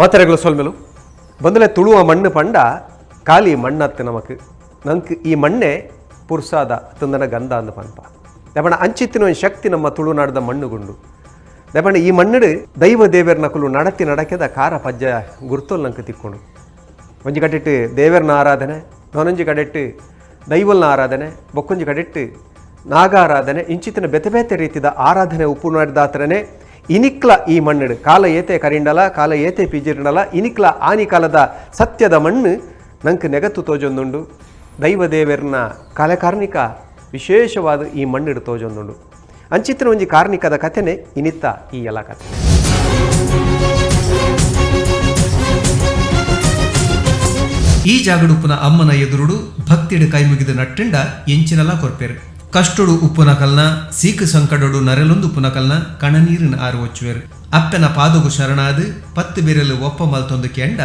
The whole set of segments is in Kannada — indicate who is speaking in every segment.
Speaker 1: ಮಾತೆರೆಗಳು ಸೊಲ್ಮೆಲು ಬಂದಲೆ ತುಳುವ ಮಣ್ಣು ಪಂಡ ಖಾಲಿ ಮಣ್ಣತ್ತು ನಮಕ್ ನಂಗೆ ಈ ಮಣ್ಣೆ ಪುರ್ಸಾದ ತಂದನ ಗಂಧ ಅಂದ ಪಂಪ ದೆಪಣ ಅಂಚಿತ್ತಿನ ಒಂದು ಶಕ್ತಿ ನಮ್ಮ ತುಳುನಾಡದ ಮಣ್ಣುಗುಂಡು ದೆಪಣ ಈ ಮಣ್ಣಡು ದೈವ ದೇವರ ನಕಲು ನಡತಿ ನಡಕೆದ ಕಾರ ಪಜ್ಜ ಗುರ್ತೋಲ್ ನಂಗೆ ತಿಕ್ಕೊಂಡು ಒಂಜಿ ಕಡೆಟ್ಟು ದೇವರನ ಆರಾಧನೆ ನಾನೊಂಜಿ ಕಡೆಟ್ಟು ದೈವಲ್ನ ಆರಾಧನೆ ಬೊಕ್ಕೊಂಜಿ ಕಡೆಟ್ಟು ನಾಗಾರಾಧನೆ ಇಂಚಿತ್ತಿನ ಬೆತೆ ಬೇತೆ ರೀತಿಯ ಆರಾಧನೆ ಉಪ್ಪು ಮಾಡಿದಾತ್ರನೇ ಇನಿಕ್ಲ ಈ ಮಣ್ಣು ಕಾಲ ಏತೆ ಕರಿಂಡಲ ಕಾಲ ಏತೆ ಪಿಜಿರಿಂಡಲ ಇನಿಕ್ಲ ಆನಿ ಕಾಲದ ಸತ್ಯದ ಮಣ್ಣು ನಂಗೆ ನೆಗತ್ತು ತೋಜೊಂದುಂಡು ದೈವ ದೇವರನ ಕಲೆಕಾರ್ಣಿಕ ವಿಶೇಷವಾದ ಈ ಮಣ್ಣಿಡು ತೋಜೊಂದುಂಡು ಅಂಚಿತ್ತಿನ ಒಂಜಿ ಕಾರ್ಣಿಕದ ಕಥೆನೇ ಇನಿತ್ತ ಈ ಎಲ್ಲ ಕಥೆ.
Speaker 2: ಈ ಜಾಗಡುಪ್ಪುನ ಅಮ್ಮನ ಎದುರುಡು ಭಕ್ತಿಡು ಕೈ ಮುಗಿದು ನಟ್ಟಿಂಡ ಎಂಚಿನಲ ಕೊರ್ಪೇರು ಕಷ್ಟುಡು ಉಪ್ಪುನ ಕಲ್ನ ಸೀಕು ಸಂಕಡೋಡು ನರೆಲೊಂದು ಉಪ್ಪುನ ಕಲ್ನ ಕಣನೀರಿನ ಆರು ಒಚ್ಚುವೆರು ಅಪ್ಪನ ಪಾದಗು ಶರಣಾದು ಪತ್ತು ಬೆರೆಲು ಒಪ್ಪ ಮಲ್ತೊಂದು ಕೆಂಡ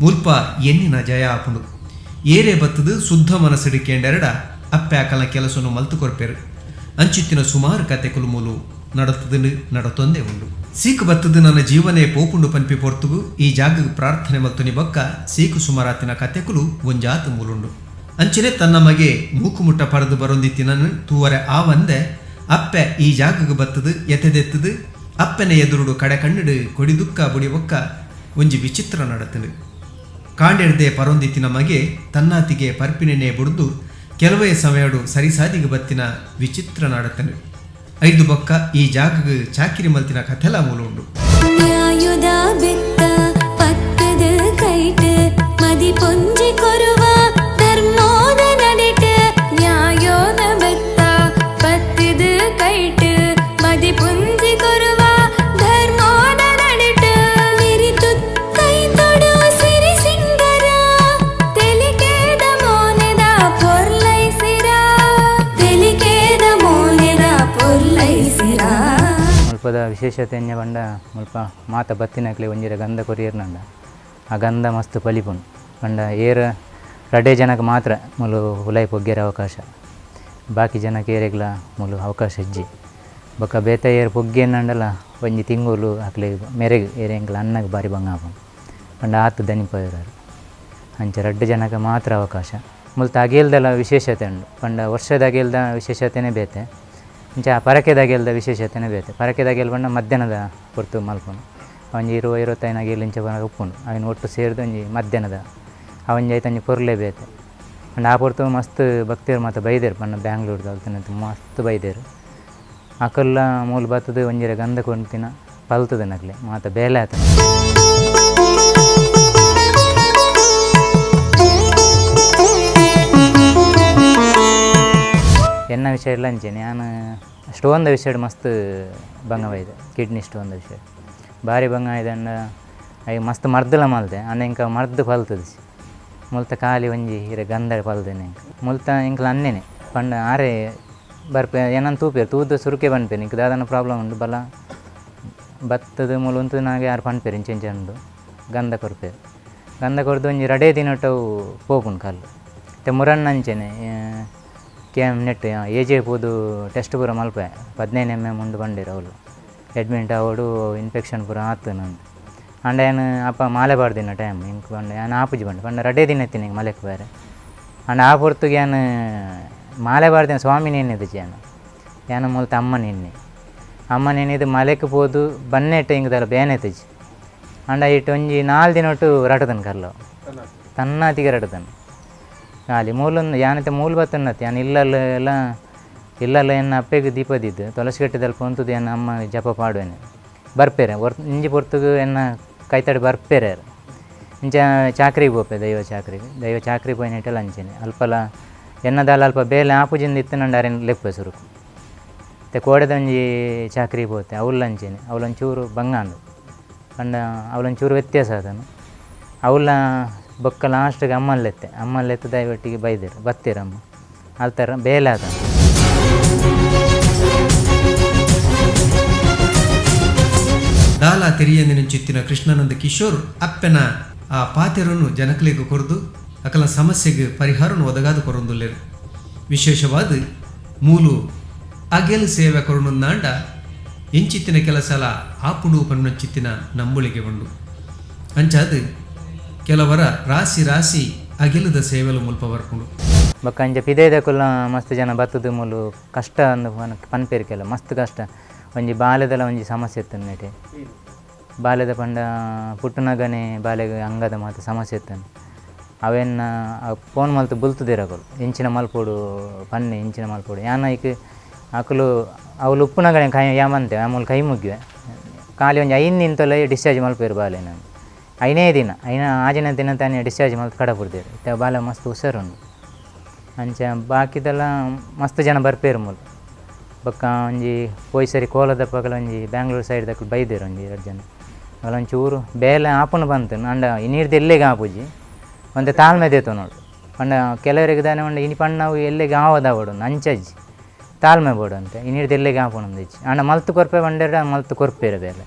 Speaker 2: ಮುಲ್ಪ ಎಣ್ಣಿನ ಜಯ ಆಪುಂಡು ಏರೆ ಬತ್ತದು ಶುದ್ಧ ಮನಸ್ಸಿಡು ಕೆಂಡೆರಡ ಅಪ್ಪೆ ಆಕಲ್ನ ಕೆಲಸವನ್ನು ಮಲ್ತು ಕೊರ್ಪೇರು ಅಂಚಿತ್ತಿನ ಸುಮಾರು ಕತೆಕುಲು ಮೂಲು ನಡತದು ನಡತೊಂದೇ ಉಂಡು ಸೀಕು ಬತ್ತದು ನನ್ನ ಜೀವನೇ ಪೋಪುಂಡು ಪನ್ಪಿ ಪೊರ್ತುಗು ಈ ಜಾಗಕ್ಕೆ ಪ್ರಾರ್ಥನೆ ಮಲ್ತುನಿ ಬೊಕ್ಕ ಸೀಕು ಸುಮಾರಾತಿನ ಕತೆಕುಲು ಒಂಜಾತು ಮೂಲುಂಡು ಅಂಚನೆ ತನ್ನ ಮಗೆ ಮೂಕುಮುಟ್ಟ ಪಡೆದು ಬರೊಂದಿತ್ತಿನನ್ನು ತೂವರೆ ಆ ಒಂದೆ ಅಪ್ಪೆ ಈ ಜಾಗಕ್ಕೆ ಬತ್ತದು ಎತೆದೆತ್ತದು ಅಪ್ಪನ ಎದುರುಡು ಕಡೆ ಕಣ್ಣಿಡು ಕೊಡಿದುಕ್ಕ ಬುಡಿ ಒಕ್ಕ ಒಂಜಿ ವಿಚಿತ್ರ ನಡತನು ಕಾಂಡೆಡ್ದೆ ಪರೊಂದಿತ್ತಿನ ಮಗೆ ತನ್ನಾತಿಗೆ ಪರ್ಪಿನೆನೆ ಬುಡ್ದು ಕೆಲವೇ ಸಮಯಡು ಸರಿಸಾದಿಗೆ ಬತ್ತಿನ ವಿಚಿತ್ರ ನಡತನು ಐದು ಬೊಕ್ಕ ಈ ಜಾಗಕ್ಕೆ ಚಾಕಿರಿ ಮಲ್ತಿನ ಕಥೆಲ ಮೂಲ ಉಂಡು.
Speaker 3: ಮುಲ್ಪದ ವಿಶೇಷತೆಯನ್ನೇ ಬಂಡ ಮುಲ್ಪ ಮಾತ ಬತ್ತಿನಕ್ಲೆ ಒಂಜಿರ ಗಂಧ ಕೊರಿಯರ್ನಂಡ ಆ ಗಂಧ ಮಸ್ತ್ ಪಲಿಪುಂಡು ಬಂಡ ಏರ ರಡೆ ಜನಕ್ಕೆ ಮಾತ್ರ ಮುಲು ಹುಲೈ ಪೊಗ್ಗೆರ ಅವಕಾಶ ಬಾಕಿ ಜನಕ್ಕೆ ಏರೆಗ್ಲ ಮುಲು ಅವಕಾಶ ಇಜ್ಜಿ ಬೊಕ್ಕ ಬೇತೆ ಏರು ಪೊಗ್ಗೆನಂಡಲ ಒಂಜಿ ತಿಂಗುಲು ಅಕ್ಲೆ ಮೆರೆಗೆ ಏರೆಂಗ್ಲ ಅನ್ನಗೆ ಬಾರಿ ಬಂಗಾಪುಂಡು ಬಂಡ ಆತು ದನಿಪೋಯರು ಅಂಚ ರಡ್ಡು ಜನಕ್ಕೆ ಮಾತ್ರ ಅವಕಾಶ ಮುಲ್ತ ಅಗೇಲ್ದೆಲ್ಲ ವಿಶೇಷತೆ ಉಂಡು ಬಂಡ ವರ್ಷದ ಅಗೇಲ್ದ ವಿಶೇಷತೆಯೇ ಬೇತೆ ಇಂಚ ಪರಕೆದಾಗೆಲ್ದ ವಿಶೇಷತೆನೇ ಬೇತೆ ಪರಕೆದಾಗೆಲ್ ಬಂಡ ಮಧ್ಯಾಹ್ನದ ಹೊರ್ತು ಮಲ್ಪುಂಡು ಒಂಜಿ 20-25 ಅಗೇಲ್ ಇಂಚ ಬನ ಉಪ್ಪುಂಡು ಅವನು ಒಟ್ಟು ಸೇರಿದು ಒಂಜಿ ಮಧ್ಯಾಹ್ನದ ಅವನ್ ಐತಂಜಿ ಪೊರ್ಲೆ ಬೇತೆ ಅಂಡ್ ಆ ಪೊರ್ತು ಮಸ್ತ್ ಭಕ್ತಿಯರು ಮತ್ತು ಬೈದೇರು ಬಣ್ಣ ಬ್ಯಾಂಗ್ಳೂರ್ದು ಅಲ್ತನ ಮಸ್ತ್ ಬೈದೇರು ಅಕಲ್ಲ ಮೂಲ ಬತ್ತದು ಒಂಜಿರ ಗಂಧ ಕೊಂತಿನ ಪಲ್ತದ ನಕ್ಲೆ ಮಾತ ಬೇಲೆ ಆತನ ಎನ್ನ ವಿಷಯ ಇಲ್ಲ ಅಂಚೇನೆ ನಾನು ಸ್ಟೋನ್ದ ವಿಷಯ ಮಸ್ತ್ ಬಂಗವಾಯಿದೆ ಕಿಡ್ನಿ ಸ್ಟೋನ್ದ ವಿಷಯ ಭಾರಿ ಬಂಗ ಇದೆ ಅಂಡ ಅಯ್ಯ ಮಸ್ತ್ ಮರ್ದಲ ಮಲ್ದೆ ಅನ್ನ ಇಂಕ ಮರ್ದು ಪಲ್ತದ ಮುಲ್ತ ಖಾಲಿ ಒಂಜಿ ಹಿರ ಗಂಧ ಪಲ್ದೇನೆ ಮುಲ್ತ ಇಂಕ್ಲ ಅನ್ನೇನೆ ಪಂಡ ಆರೆ ಬರ್ಪೆ ಏನಂತ ತೂಪೇರು ತೂದು ಸುರುಕೆ ಬನ್ಪೇರು ಇಂಕ ದಾದನ ಪ್ರಾಬ್ಲಮ್ ಉಂಡು ಬಲ ಬತ್ತದ ಮೂಲ ಉಂಟು ನಾಗೆ ಯಾರು ಪನ್ಪೇರು ಇಂಚೆಂಚ ಉಂಡು ಗಂಧ ಕೊರ್ಪೇರು ಗಂಧ ಕೊರ್ದು ಒಂಜಿ ರಡೇ ದಿನಟವು ಪೋಪುಂಡು ಕಲ್ಲು ಮತ್ತೆ ಮುರಣ್ಣ ಅಂಚೆನೆ ಕೆಮ್ ನೆಟ್ ಏಜೆ ಪೋದು ಟೆಸ್ಟ್ ಪೂರ ಮಲ್ಪೆ 15 mm ಉಂಡು ಬಂದಿರು ಅವಳು ಅಡ್ಮಿಂಟ್ ಅವಡು ಇನ್ಫೆಕ್ಷನ್ ಪೂರ ಆತು ನಂದು ಅಂಡ ಏನು ಅಪ್ಪ ಮಾಲೆ ಬಾರ್ದಿನ ಟೈಮ್ ಇಂಕ ಬಂದು ಏನು ಆಪುಜಿ ಬಂಡು ಬಂದು ರಡೇ ದಿನ ಎತ್ತೀನಿ ಹಿಂಗೆ ಮಲೆಕ್ಕೆ ಬೇರೆ ಅಂಡ ಆ ಪೊರ್ತುಗೆ ಏನು ಮಾಲೆ ಬಾರ್ದಿನ ಸ್ವಾಮಿ ನೆನ್ನಿದ್ದು ಏನು ಮೂಲತ ಅಮ್ಮ ನೆನ್ನಿದು ಮಲೆಕ್ಕೆ ಪೋದು ಬನ್ನೆಟ್ಟು ಹಿಂಗದಲ್ಲ ಬೇನೆತ್ತಜಿ ಅಂಡ ಇಟ್ಟು ಒಂಜಿ 4 ದಿನ ಒಟ್ಟು ರಟದನ್ ಕರ್ಲವು ತನ್ನಾತಿಗೆ ರಟದನ್ ಖಾಲಿ ಮೂಲೊಂದು ಯಾನತ್ತೆ ಮೂಲ ಬತ್ತನ್ನತ್ತೆ ಯಾನು ಇಲ್ಲಲ್ಲ ಎನ್ನ ಅಪ್ಪೆಗೆ ದೀಪದಿದ್ದು ತುಳಸಿ ಕಟ್ಟಿದಲ್ಲಿ ಪೊಂತದ್ದು ಎನ್ನ ಅಮ್ಮ ಜಪ ಪಾಡುವೇನೆ ಬರ್ಪೇರೆ ಇಂಜಿ ಪೊರ್ತುಗು ಎನ್ನ ಕೈತಡಿ ಬರ್ಪೇರೆ ಇಂಚ ಚಾಕ್ರಿಗೆ ಬೋಪೆ ದೈವ ಚಾಕ್ರಿಗೆ ಪೋಯಿನಿಟ್ಟಲ್ಲ ಅಂಚೇನೆ ಅಲ್ಪಲ ಎನ್ನದಲ್ಲ ಅಲ್ಪ ಬೇಲೆ ಆಪುಜಿಂದ ಇತ್ತು ನಂಡು ಅರೇನು ಲೆಪ್ಪೆ ಸುರುಕು ಮತ್ತು ಕೋಡೆದೊಂಜಿ ಚಾಕ್ರಿಗೆ ಪೋತೆ ಅವಳು ಅಂಚೇನೆ ಅವಳೊಂಚೂರು ಬಂಗಾಂಡು ಕಂಡ ಅವಳೊಂಚೂರು ವ್ಯತ್ಯಾಸ ಅದನ್ನು ಅವಳ ಬೊಕ್ಕ ಲಾಸ್ಟಿಗೆ ಅಮ್ಮಲ್ಲೆತ್ತು ದಯವಿಟ್ಟಿಗೆ ಬೈದೇರು ಬತ್ತೀರಮ್ಮ ಅಲ್ತಾರ ಬೇಲೆ ಅದ
Speaker 2: ದಾಲ ತೆರಿಯಂದಿನ ಚಿತ್ತಿನ ಕೃಷ್ಣಾನಂದ ಕಿಶೋರ್ ಅಪ್ಪನ ಆ ಪಾತೆರನ್ನು ಜನಕಲಿಗೆ ಕೊರದು ಅಕಲ ಸಮಸ್ಯೆಗೆ ಪರಿಹಾರವನ್ನು ಒದಗಾದು ಕೊರೊಂದುಲ್ಲೇರು ವಿಶೇಷವಾದ ಮೂಲು ಅಗೆಲ್ ಸೇವೆ ಕೊರೊಂದಾಂಡ ಎಂಚಿತ್ತಿನ ಕೆಲಸಲ ಆಪುಡು ಪನ್ನೊಚ್ಚಿತ್ತಿನ ನಂಬುಳಿಗೆ ಉಂಡು ಅಂಚಾದ ಕೆಲವರ ರಾಸಿ ರಾಸಿ ಅಗಿಲದ ಸೇವೆಲು ಮುಲ್ಪ ಬರ್ಕೊಂಡು
Speaker 3: ಬೊಕ್ಕ ಅಂಚ ಪಿದೈದಕುಲ್ಲ ಮಸ್ತ್ ಜನ ಬತ್ತದ ಮೂಲು ಕಷ್ಟ ಅಂದು ಪನ್ಪೇರಿಕೆಲ್ಲ ಮಸ್ತ್ ಕಷ್ಟ ಒಂಜಿ ಬಾಲ್ಯದಲ ಒಂಜಿ ಸಮಸ್ಯೆ ಇತ್ತು ನೆಟೆ ಬಾಲ್ಯದ ಪಂಡ ಪುಟ್ಟನಗನೆ ಬಾಲ್ಯಗೆ ಅಂಗದ ಮಾತು ಸಮಸ್ಯೆ ಇತ್ತನು ಅವೆನ್ನ ಫೋನ್ ಮಲ್ತು ಬುಲ್ತದಿರಗಳು ಇಂಚಿನ ಮಲ್ಪೋಡು ಪನ್ನೆ ಇಂಚಿನ ಮಲ್ಪೋಡು ಯಾನೈಕ್ ಅಕಲು ಅವಳು ಉಪ್ಪುನಗನೆ ಕೈ ಯಾಮಂತೆ ಆಮೇಲೆ ಕೈ ಮುಗಿವೆ ಖಾಲಿ ಒಂಜಿ 5 ನಿಂತಲ್ಲ ಡಿಸ್ಚಾರ್ಜ್ ಮಲ್ಪೇರು ಬಾಲೆ ನಾನು 5ನೇ ದಿನ ಆಜಿನ ದಿನ ತಾನೇ ಡಿಸ್ಚಾರ್ಜ್ ಮಲ್ತು ಕಡಪುಡ್ದೇರು ಇತ್ತ ಬಾಲ ಮಸ್ತ್ ಹುಷಾರುಂಡು ಅಂಚ ಬಾಕಿದೆಲ್ಲ ಮಸ್ತ್ ಜನ ಬರ್ಪೇರು ಮೂಲ ಬೊಕ್ಕ ಒಂಜಿ ಪೋಯ್ಸರಿ ಕೋಲದ ಪಗಲ ಒಂಜಿ ಬ್ಯಾಂಗ್ಳೂರು ಸೈಡ್ ದಕ್ಕಲು ಬೈದೇರು ಒಂಜಿ 2 ಜನ ಅಲ್ಲೊಂಚೂರು ಬೇಲೆ ಆಪುನ ಬಂತು ಅಂಡ ಇನ್ನೀರ್ದು ಎಲ್ಲಿಗೆ ಆಪುಜಿ ಒಂದು ತಾಳ್ಮೆ ದೇತು ನೋಡು ಪಂಡ ಕೆಲವರಿಗೆ ದಾನೆ ಉಂಡ ಇನಿ ಪಣ್ಣವು ಎಲ್ಲಿಗೆ ಆವದ ಬೋಡು ಅಂಚಜ್ಜಿ ತಾಳ್ಮೆ ಬೋಡು ಅಂತೆ ಇನ್ನೀರ್ದು ಎಲ್ಲಿಗೆ ಆಪುಣಂದು ಇಚ್ಚಿ ಅಂಡ ಮಲ್ತು ಕೊರ್ಪೆ ಬಂದಿರ ಮಲ್ತು ಕೊರ್ಪೇರ ಬೇಲೆ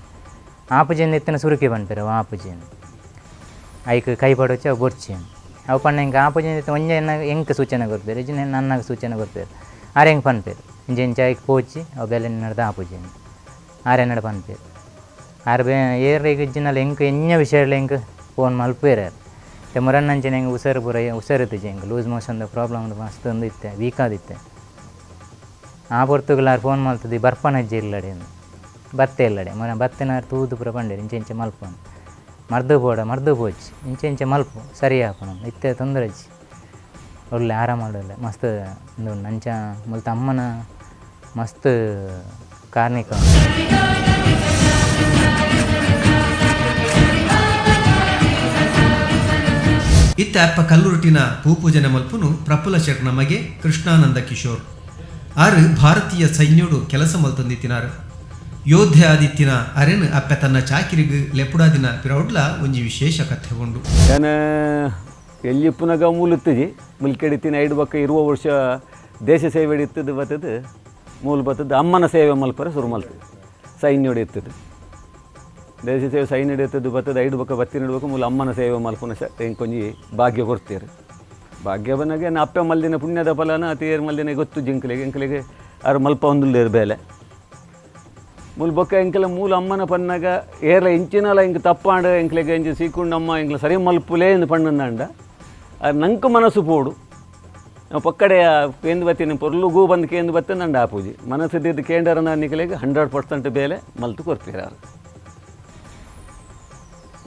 Speaker 3: ಆಪುಜಿಂದ ಎತ್ತಿನ ಸುರುಕಿ ಬಂದ್ಪೇರ ಆಪುಜಿಯನ್ನು ಐಕ್ ಕೈ ಪಡೋಚ್ಚಿ ಅವು ಬೊರ್ಚಿ ಅವು ಪಣ್ಣ ಹಿಂಗೆ ಆಪುಜಿಂದ ಒಂಜೆ ಎಂಕ ಸೂಚನೆ ಕೊರ್ಪೇರು ಇಜ್ಜಿನ ನನ್ನಾಗ ಸೂಚನೆ ಕೊರ್ಪೇರು ಆರೆ ಹೆಂಗೆ ಪನ್ಪೇರು ಇಂಚೆ ಐಕ್ ಪೋಚಿ ಅವು ಬೆಲೆ ನಡೆದ ಆಪುಜಿಯನ್ನು ಆರೆ ನಡ ಪನ್ಪೇರು ಆರು ಏರಿಗೆ ಇಜ್ಜಿನಲ್ಲಿ ಹೆಂಗೆ ಎಣ್ಣೆ ವಿಷಯಗಳು ಹೆಂಗೆ ಫೋನ್ ಮಲ್ಪೇರು ಮುರನ್ನಂಚಿನ ಹೆಂಗೆ ಉಸಿರು ಪೂರ ಹುಷಾರಿತ್ತು ಹೆಂಗೆ ಲೂಸ್ ಮೋಷನ್ದು ಪ್ರಾಬ್ಲಮ್ ಮಸ್ತ್ ಒಂದು ಇತ್ತೆ ವೀಕ್ ಆದಿತ್ತೆ ಆ ಪೊರ್ತುಗಳಾರು ಫೋನ್ ಮಲ್ತದ್ದು ಬರ್ಪನ ಅಜ್ಜಿ ಇಲ್ಲಡೆ ಬತ್ತೆ ಇಲ್ಲಡೆ ಬತ್ತೆನಾರು ತೂದು ಪೂರ ಬಂಡೇರು ಇಂಚೆ ಮಲ್ಪನು ಮರ್ದು ಪೋಚಿ ಇಂಚೆ ಮಲ್ಪು ಸರಿ ಹಾಕೋಣ ಇತ್ತೆ ತೊಂದರೆ ಅಜ್ಜಿ ಒಳ್ಳೆ ಆರಾಮಾಡಲ್ಲ ಮಸ್ತ್ ಒಂದು ನಂಚ ಮುಲ್ತ ಅಮ್ಮನ ಮಸ್ತ್ ಕಾರ್ಣಿಕ
Speaker 2: ಇತ್ತ ಅಪ್ಪ ಕಲ್ಲುರುಟಿನ ಭೂಪೂಜನೆ ಮಲ್ಪುನು ಪ್ರಫುಲ್ಲ ಶೆಟ್ನ ಮಗೆ ಕೃಷ್ಣಾನಂದ ಕಿಶೋರ್ ಆರು ಭಾರತೀಯ ಸೈನ್ಯೋಡು ಕೆಲಸ ಮಲ್ತಂದಿತ್ತಿನಾರು ಯೋಧೆ ಆದಿತ್ತಿನ ಅರೆನ್ ಅಪ್ಪ ತನ್ನ ಚಾಕಿರಿಗು ಲೆಪುಡಾದಿನ ಪಿರೌಡ್ಲ ಒಂಜಿ ವಿಶೇಷ ಕಥೆಗೊಂಡು
Speaker 4: ನಾನು ಎಲ್ಲಿಪ್ಪುನಾಗ ಮೂಲುತ್ತಜಿ ಮುಲ್ಕೆಡಿತಿನ 5 ಬಕ್ಕ 20 ವರ್ಷ ದೇಶ ಸೇವೆ ಇತ್ತದು ಬತ್ತದು ಮೂಲ ಬತ್ತದು ಅಮ್ಮನ ಸೇವೆ ಮಲ್ಪರ ಶುರು ಮಲ್ತದೆ ಸೈನ್ಯೋಡು ಇರ್ತದೆ ದೇಶ ಸೇವೆ ಸೈನ್ಯ ಇರ್ತದ್ದು ಬತ್ತದ 5 ಬಕ್ಕ 12 ಬಕ್ಕ ಮೂಲ ಅಮ್ಮನ ಸೇವೆ ಮಲ್ಪುನ ಕೊಂಜಿ ಭಾಗ್ಯ ಕೊಡ್ತೀರಿ ಭಾಗ್ಯ ಬನ್ನಾಗೆ ಅಪ್ಪೆ ಮಲ್ದಿನ ಪುಣ್ಯದ ಫಲನ ಅತಿಯರ್ ಮಲ್ದಿನ ಗೊತ್ತು ಎಂಕಲಿಗೆ ಅವ್ರು ಮಲ್ಪ ಒಂದುಲ್ಲೇರು ಬೇಲೆ ಮೂಲ ಬೊಕ್ಕ ಎಂಕಲ ಮೂಲ ಅಮ್ಮನ ಪನ್ನಾಗ ಏರ್ಲ ಇಂಚಿನಲ್ಲ ಹಿಂಗೆ ತಪ್ಪಾಂಡ ಎಂಕಲಿಗೆ ಎಂಚು ಸೀಕೊಂಡು ಅಮ್ಮ ಎಂಕಲ ಸರಿ ಮಲ್ಪುಲೇ ಎಂದು ಪಣ್ಣಂದಾಂಡ ಅದು ನಂಕು ಮನಸ್ಸು ಪೋಡು ನಾವು ಪಕ್ಕಡೆ ಕೇಂದ್ರ ಬತ್ತೀನಿ ಪೊರ್ಲುಗೂ ಬಂದು ಕೇಂದ್ರ ಬತ್ತ ನಂಡ ಆಪೂಜಿ ಮನಸ್ಸಿದ್ದು ಕೇಂದ್ರನ ನಿಕಲಿಗೆ 100% ಬೇಲೆ ಮಲ್ತು ಕೊರ್ತೀರಾರು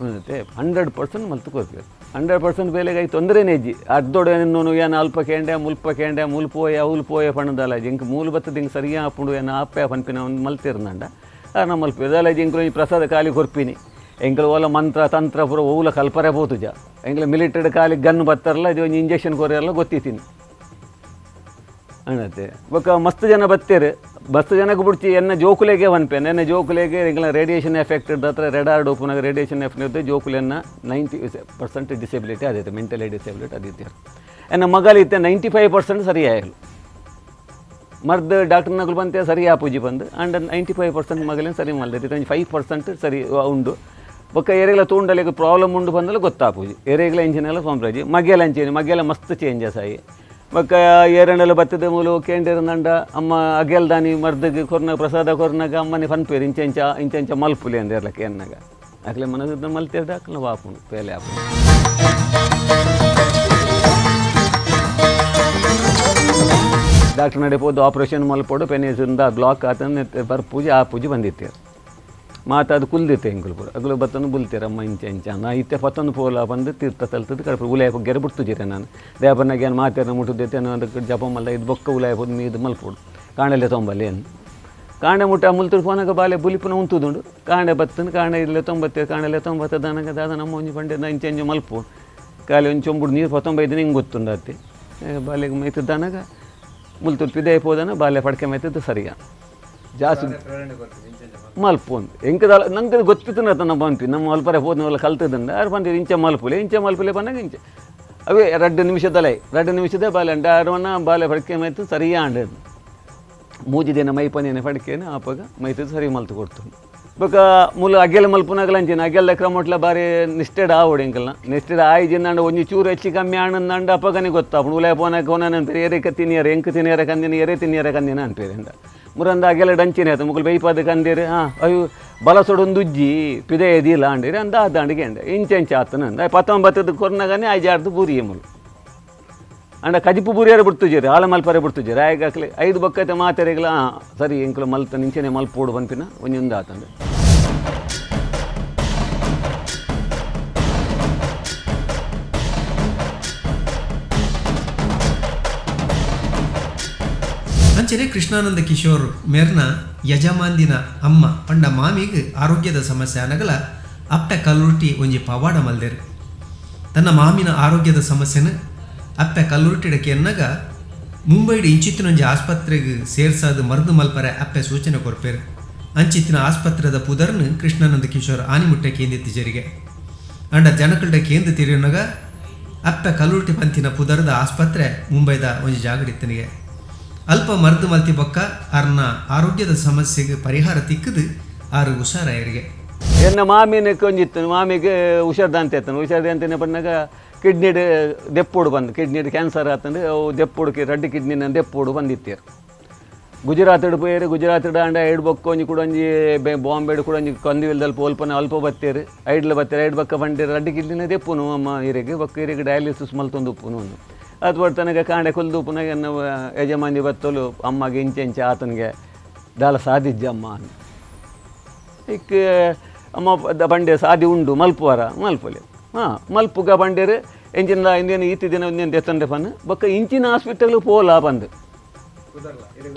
Speaker 4: ಮತ್ತೆ 100% ಮಲ್ತು ಕೊರ್ತೀರಿ 100% ಬೇಲೆಗೆ ಐದು ತೊಂದರೆನೇ ಇಜ್ಜಿ ಅರ್ಧೊಡೆ ಇನ್ನೂ ಏನು ಅಲ್ಪ ಕೇಂಡೆ ಮುಲ್ಪೋಯ ಉಲ್ಪೋಯ ಪಣ್ಣದಲ್ಲ ಜಿಂಕ್ ಮೂಲ ಬತ್ತದ ಹಿಂಗೆ ಸರಿಯಾ ಹಾಕೊಂಡು ಏನು ಆಪ್ಪೆ ಪನ್ಪಿನ ಒಂದು ಮಲ್ತಿರ್ನಂಡ ನಮ್ಮ ಮಲ್ಪಿದಲ್ಲ ಜಿಂಕ್ಲು ಈ ಪ್ರಸಾದ ಕಾಲಿ ಕೊರ್ಪಿನಿ ಎಂಕಲು ಓಲ ಮಂತ್ರ ತಂತ್ರ ಪೂರ ಓಲ ಕಲ್ಪರೆ ಬೋತುಜ ಎಂಕಲು ಮಿಲಿಟರಿ ಕಾಲಿಗೆ ಗನ್ ಬತ್ತಾರಲ್ಲ ಇದು ಒಂದು ಇಂಜೆಕ್ಷನ್ ಕೊರೆಯಲ್ಲ ಗೊತ್ತಿತ್ತೀನಿ ಅನ್ನತ್ತೆ ಬೊಕ್ಕ ಮಸ್ತ್ ಜನ ಬತ್ತೇರು ಮಸ್ತ್ ಜನಕ್ಕೆ ಬಿಡ್ತಿ ಎನ್ನ ಜೋಕುಲೆಗೆ ಪನ್ಪೇನೆ ಎನ್ನ ಜೋಕುಲೆಗೆ ಎಂಕಲ ರೇಡಿಯೇಷನ್ ಎಫೆಕ್ಟ್ ಹತ್ರ ರೆಡಾರ್ಡ್ ಓಪನಾಗ ರೇಡಿಯೇಷನ್ ಎಫೆಕ್ಟ್ ಇರುತ್ತೆ ಜೋಕುಲೆನ್ನ 90% ಡಿಸೇಬಿಲಿಟಿ ಆದೈತೆ ಮೆಂಟಲಿ ಡಿಸೇಬಿಲಿಟಿ ಅದಿತ್ತು ಎನ್ನ ಮಗಲಿತ್ತೆ 95% ಸರಿ ಆಯಲು ಮರ್ದು ಡಾಕ್ಟರ್ನಗಳು ಬಂತೆ ಸರಿ ಆಪೂಜಿ ಬಂದು ಅಂಡ್ 95% ಮಗಲಿನ ಸರಿ ಮಲ್ದೈತೆ 5% ಸರಿ ಉಂಡು ಬೊಕ್ಕ ಏರೆಗಳ ತೂಂಡಲಿಗೆ ಪ್ರಾಬ್ಲಮ್ ಉಂಡು ಬಂದಲ್ಲ ಗೊತ್ತಾಪೂಜಿ ಏರೆಗಳ ಇಂಜಿನೆಲ್ಲ ಸೋಂಪ್ರಾಜಿ ಮಗ್ಗೆಲ್ಲ ಅಂಚೇನಿ ಮಗ್ಗೆಲ್ಲ ಮಸ್ತ್ ಚೇಂಜಸ್ ಆಗಿ ಬೊಕ್ಕ ಏರೆಂಡೆಲ್ಲ ಬತ್ತದ ಮೂಲು ಕೇಂದ್ರಂದಂಡ ಅಮ್ಮ ಅಗೆಲ್ದಾನಿ ಮರ್ದಗೆ ಕೊರ್ನ ಪ್ರಸಾದ ಕೊರ್ನಾಗ ಅಮ್ಮನೆ ಪನ್ಪೇರು ಇಂಚೆಂಚ ಮಲ್ಪುಲಿ ಅಂದಿರ್ಲಕ್ಕೆ ಎನ್ನಾಗ ಆಕಲೆ ಮನಸ್ಸಿದ್ದ ಮಲ್ತಿರ್ದ ಆಕಲ ವಾಪುಣು ಪೇಲೆ ಆಪುಣು ಡಾಕ್ಟರ್ ನಡೆಬೋದು ಆಪ್ರೇಷನ್ ಮಲ್ಪೋಡು ಪೆನಿಸಿಂದ ಬ್ಲಾಕ್ ಆತಂದು ಬರ್ಪೂಜೆ ಆ ಪೂಜೆ ಬಂದಿತ್ತೀರು ಮಾತಾದು ಕುಲ್ದಿತ್ತೆ ಎಂಕುಲು ಪೂರ ಅಗಲು ಬತ್ತನು ಬುಲ್ತೀರಮ್ಮ ಇಂಚ ನಾ ಇತ್ತೆ ಪತ್ತೊಂದು ಪೋಲ ಬಂದು ತೀರ್ಥ ತಲ್ತದ್ದು ಕಡಪು ಉಲಾಯ ಗೆರೆ ಬಿಡ್ತುಜಿರೆ ನಾನು ದೇವರನಾಗ ಏನು ಮಾತೇನ ಮುಟ್ಟುದೈತೆ ಅನ್ನೋ ಅದಕ್ಕೆ ಜಪ ಮಲ್ಲ ಇದು ಬೊಕ್ಕ ಉಲಾಯ ಹೋದ್ ಮೀದು ಮಲ್ಪೋಡು ಕಾಣಲೆ ತೊಂಬಲ್ಲಿ ಏನು ಕಾಂಡೆ ಮುಟ್ಟ ಮುಲ್ತುರು ಫೋನಾಗ ಬಾಲೆ ಬುಲಿಪುನ ಉಂತುದುಂಡು ಕಾಂಡೆ ಬತ್ತನು ಕಾಂಡೆ ಇಲ್ಲೇ 90 ಕಾಂಡೆಲೆ 90 ದನಗ ದಾದ ನಮ್ಮ ಒಂಜಿ ಬಂಡೆ ಇಂಚೆ ಮಲ್ಪು ಕಾಲಿ ಒಂದು ಚೊಂಬುಡು ನೀರು 95 ದಿನ ಹಿಂಗೆ ಗೊತ್ತುಂಡು ಅತ್ತಿ ಬಾಲೆಗೆ ಮೈತದ್ದಾನಾಗ ಮುಲ್ತುರು ಪಿದೆ ಹೋದನ ಬಾಲೆ ಪಡ್ಕೆ ಮೈತದ್ದು ಸರಿಯ ಜಾಸ್ತಿ ಮಲ್ಪೊಂದು ಎಂಕದ ನಂಗೆ ಗೊತ್ತಿತ್ತು ನಮ್ಮ ಬಂತು ನಮ್ಮ ಮಲ್ಪರೆ ಹೋದ್ನೆಲ್ಲ ಕಲ್ತದಂಡ ಯಾರು ಬಂದಿರು ಇಂಚೆ ಮಲ್ಪುಲೆ ಬಂದಾಗ ಇಂಚೆ ಅವೇ 2 ನಿಮಿಷದ ಬಾಲೆ ಅಂಡ ಆರವನ್ನ ಬಾಲೆ ಪಡ್ಕೆ ಮೈತು ಸರಿಯಾ ಅಂಡದು ಮೂಜಿ ದಿನ ಮೈಪನೇನೆ ಪಡ್ಕೇನೆ ಆಪಾಗ ಮೈತದ್ದು ಸರಿ ಮಲ್ತು ಕೊಡ್ತು ಬೊಕ್ಕ ಮೂಲ ಅಗೆಲ್ಲ ಮಲ್ಪುನಾಗಲ ಅಂಚೇನೆ ಅಗೆಲ್ಲ ಕ್ರಮಟ್ಲ ಬಾರಿ ನಿಷ್ಠೆಡ್ ಆವೋಡು ಎಂಕಲ್ನ ನಿಷ್ಠೆಡ್ ಆಯ್ಜಿಂದ ಒಂಜಿ ಚೂರು ಹೆಚ್ಚಿ ಕಮ್ಮಿ ಆಣಂದಂಡ ಅಪ್ಪಗನೆ ಗೊತ್ತಾಪುಡು ಉಲಾಯ ಪೋನಾಗ ಅವನ ಏರೆ ತಿನ್ನಿಯರ ಎಂಕ್ ತಿನ್ನಿಯರ ಕಂದಿನ ಎರೆ ತಿನ್ನಿಯರ ಕಂದಿನ ಅನ್ಪೇರಿಂದ ಮುರಂದ ಗೆಲಡ್ ಅಂಚಿನ ಆಯ್ತು ಮುಗ್ಲು ಬೈಪಾದ ಕಂದಿರಿ ಅಯ್ಯೋ ಬಲಸೊಡೊಂದು ಉಜ್ಜಿ ಪಿದೆ ಎದಿಲ್ಲ ಅಂಡಿರಿ ಅಂದ ಅದಂಡಿಗೆ ಅಂಡ ಇಂಚೆಂಚ ಆತನ ಅಂದ 19 ಕೊರ್ನಾಗನೇ ಐಜಾರ್ದು ಬೂರಿ ಮುಲು ಅಂಡ ಕಜಿಪು ಬೂರಿಯಾರು ಬಿಡ್ತುಜೀರಿ ಆಳ ಮಲ್ಪರೆ ಬಿಡ್ತುಜೀರಿ ಆಯ್ಗಾಕ್ಲಿ 5 ಬಕ್ಕತೆ ಮಾತೆರೆಗಳ ಸರಿ ಇಂಕ್ಲು ಮಲ್ತ ನಿಂಚೆನೆ ಮಲ್ಪೋಡು ಬಂಪಿನ ಒಂದೊಂದು ಆತಂಡೆ
Speaker 2: ಅಂಚನೆ ಕೃಷ್ಣಾನಂದ ಕಿಶೋರ್ ಮೇರ್ನ ಯಜಮಾಂದಿನ ಅಮ್ಮ ಪಂಡ ಮಾಮಿಗೆ ಆರೋಗ್ಯದ ಸಮಸ್ಯೆ ಅನಗಲ ಅಪ್ಪೆ ಕಲ್ಲುರುಟಿ ಒಂಜಿ ಪವಾಡ ಮಲ್ದೇರು ತನ್ನ ಮಾಮಿನ ಆರೋಗ್ಯದ ಸಮಸ್ಯೆನ ಅಪ್ಪೆ ಕಲ್ಲುರುಟಿಡಕ್ಕೆ ಎನ್ನಗ ಮುಂಬೈಡ್ ಇಂಚಿತ್ತಿನೊಂಜಿ ಆಸ್ಪತ್ರೆಗೆ ಸೇರ್ಸಾದ ಮರ್ದು ಮಲ್ಪರೆ ಅಪ್ಪೆ ಸೂಚನೆ ಕೊರ್ಪೇರು ಅಂಚಿತ್ತಿನ ಆಸ್ಪತ್ರೆದ ಪುದರ್ನು ಕೃಷ್ಣಾನಂದ ಕಿಶೋರ್ ಆನಿಮುಟ್ಟೆ ಕೇಂದಿತ್ತಿಜರಿಗೆ ಅಂಡ ಜನಕಲ್ಡ ಕೇಂದ್ರ ತಿರಿಯೋನಾಗ ಅಪ್ಪೆ ಕಲ್ಲುರುಟಿ ಪಂತಿನ ಪುದರದ ಆಸ್ಪತ್ರೆ ಮುಂಬೈದ ಒಂಜಿ ಜಾಗಡಿತ್ತನಿಗೆ ಅಲ್ಪ ಮರ್ದು ಮಲ್ತಿ ಬೊಕ್ಕ ಅವ್ರನ್ನ ಆರೋಗ್ಯದ ಸಮಸ್ಯೆಗೆ ಪರಿಹಾರ ತಿಕ್ಕದು ಆರು ಹುಷಾರಾಯರಿಗೆ
Speaker 4: ಎನ್ನ ಮಾಮಿನ ಕೊಂಜಿತ್ತು ಮಾಮಿಗೆ ಹುಷಾರ್ದಂತ ಎತ್ತನು ಹುಷಾರ್ದಂತನೇ ಬಂದಾಗ ಕಿಡ್ನಿಡ್ ದೆಪ್ಪೋಡು ಬಂದು ಕಿಡ್ನಿಡ್ ಕ್ಯಾನ್ಸರ್ ಆತಂದ್ರೆ ಅವು ದೆಪ್ಪೋಡು ರಡ್ಡಿ ಕಿಡ್ನಿನ ದೆಪ್ಪೋಡು ಬಂದಿತ್ತೇರು ಗುಜರಾತ್ ಪೋಯರು ಗುಜರಾತ್ ಅಂಡ 2 ಬೊಕ್ಕ ಒಂಜಿ ಕೂಡ ಒಂಜಿ ಬಾಂಬೆಡು ಕೂಡ ಒಂಜಿ ಕಂದಿವಿಲ್ದಲ್ಲಿ ಅಲ್ಪ ಬತ್ತೇರು ಐಡ್ಲ ಬತ್ತೇರು 2 ಬೊಕ್ಕ ಬಂದಿರು ರಡ್ಡಿ ಕಿಡ್ನಿನ ದೆಪ್ಪುನು ಅಮ್ಮ ಹಿರಿಗೆ ಬೊಕ್ಕ ಹಿರಿಗೆ ಡಯಾಲಿಸಿಸ್ ಮಲ್ತೊಂದು ಉಪ್ಪುನು ಅದು ಬರ್ತನಗೆ ಕಾಂಡೆ ಕೊಲ್ದು ಪುನಃ ನಾವು ಯಜಮಾನಿ ಬತ್ತಲು ಅಮ್ಮಗೆ ಇಂಚೆಂಚೆ ಆತನಿಗೆ ದಾಲ ಸಾದಿಜ್ಜ ಅಮ್ಮ ಅಂತ ಇಕ್ಕ ಅಮ್ಮ ಬಂಡೆ ಸಾದಿ ಉಂಡು ಮಲ್ಪುವರ ಮಲ್ಪಲೆ ಮಲ್ಪುಗ ಬಂಡೇರು ಎಂಚಿನ ಇಂದೇನು ಈತಿ ದಿನ ಒಂದೇನು ತೆತ್ತಂಡೆ ಪನ್ ಬೊಕ್ಕ ಇಂಚಿನ ಹಾಸ್ಪಿಟಲ್ ಪೋಲ ಬಂದು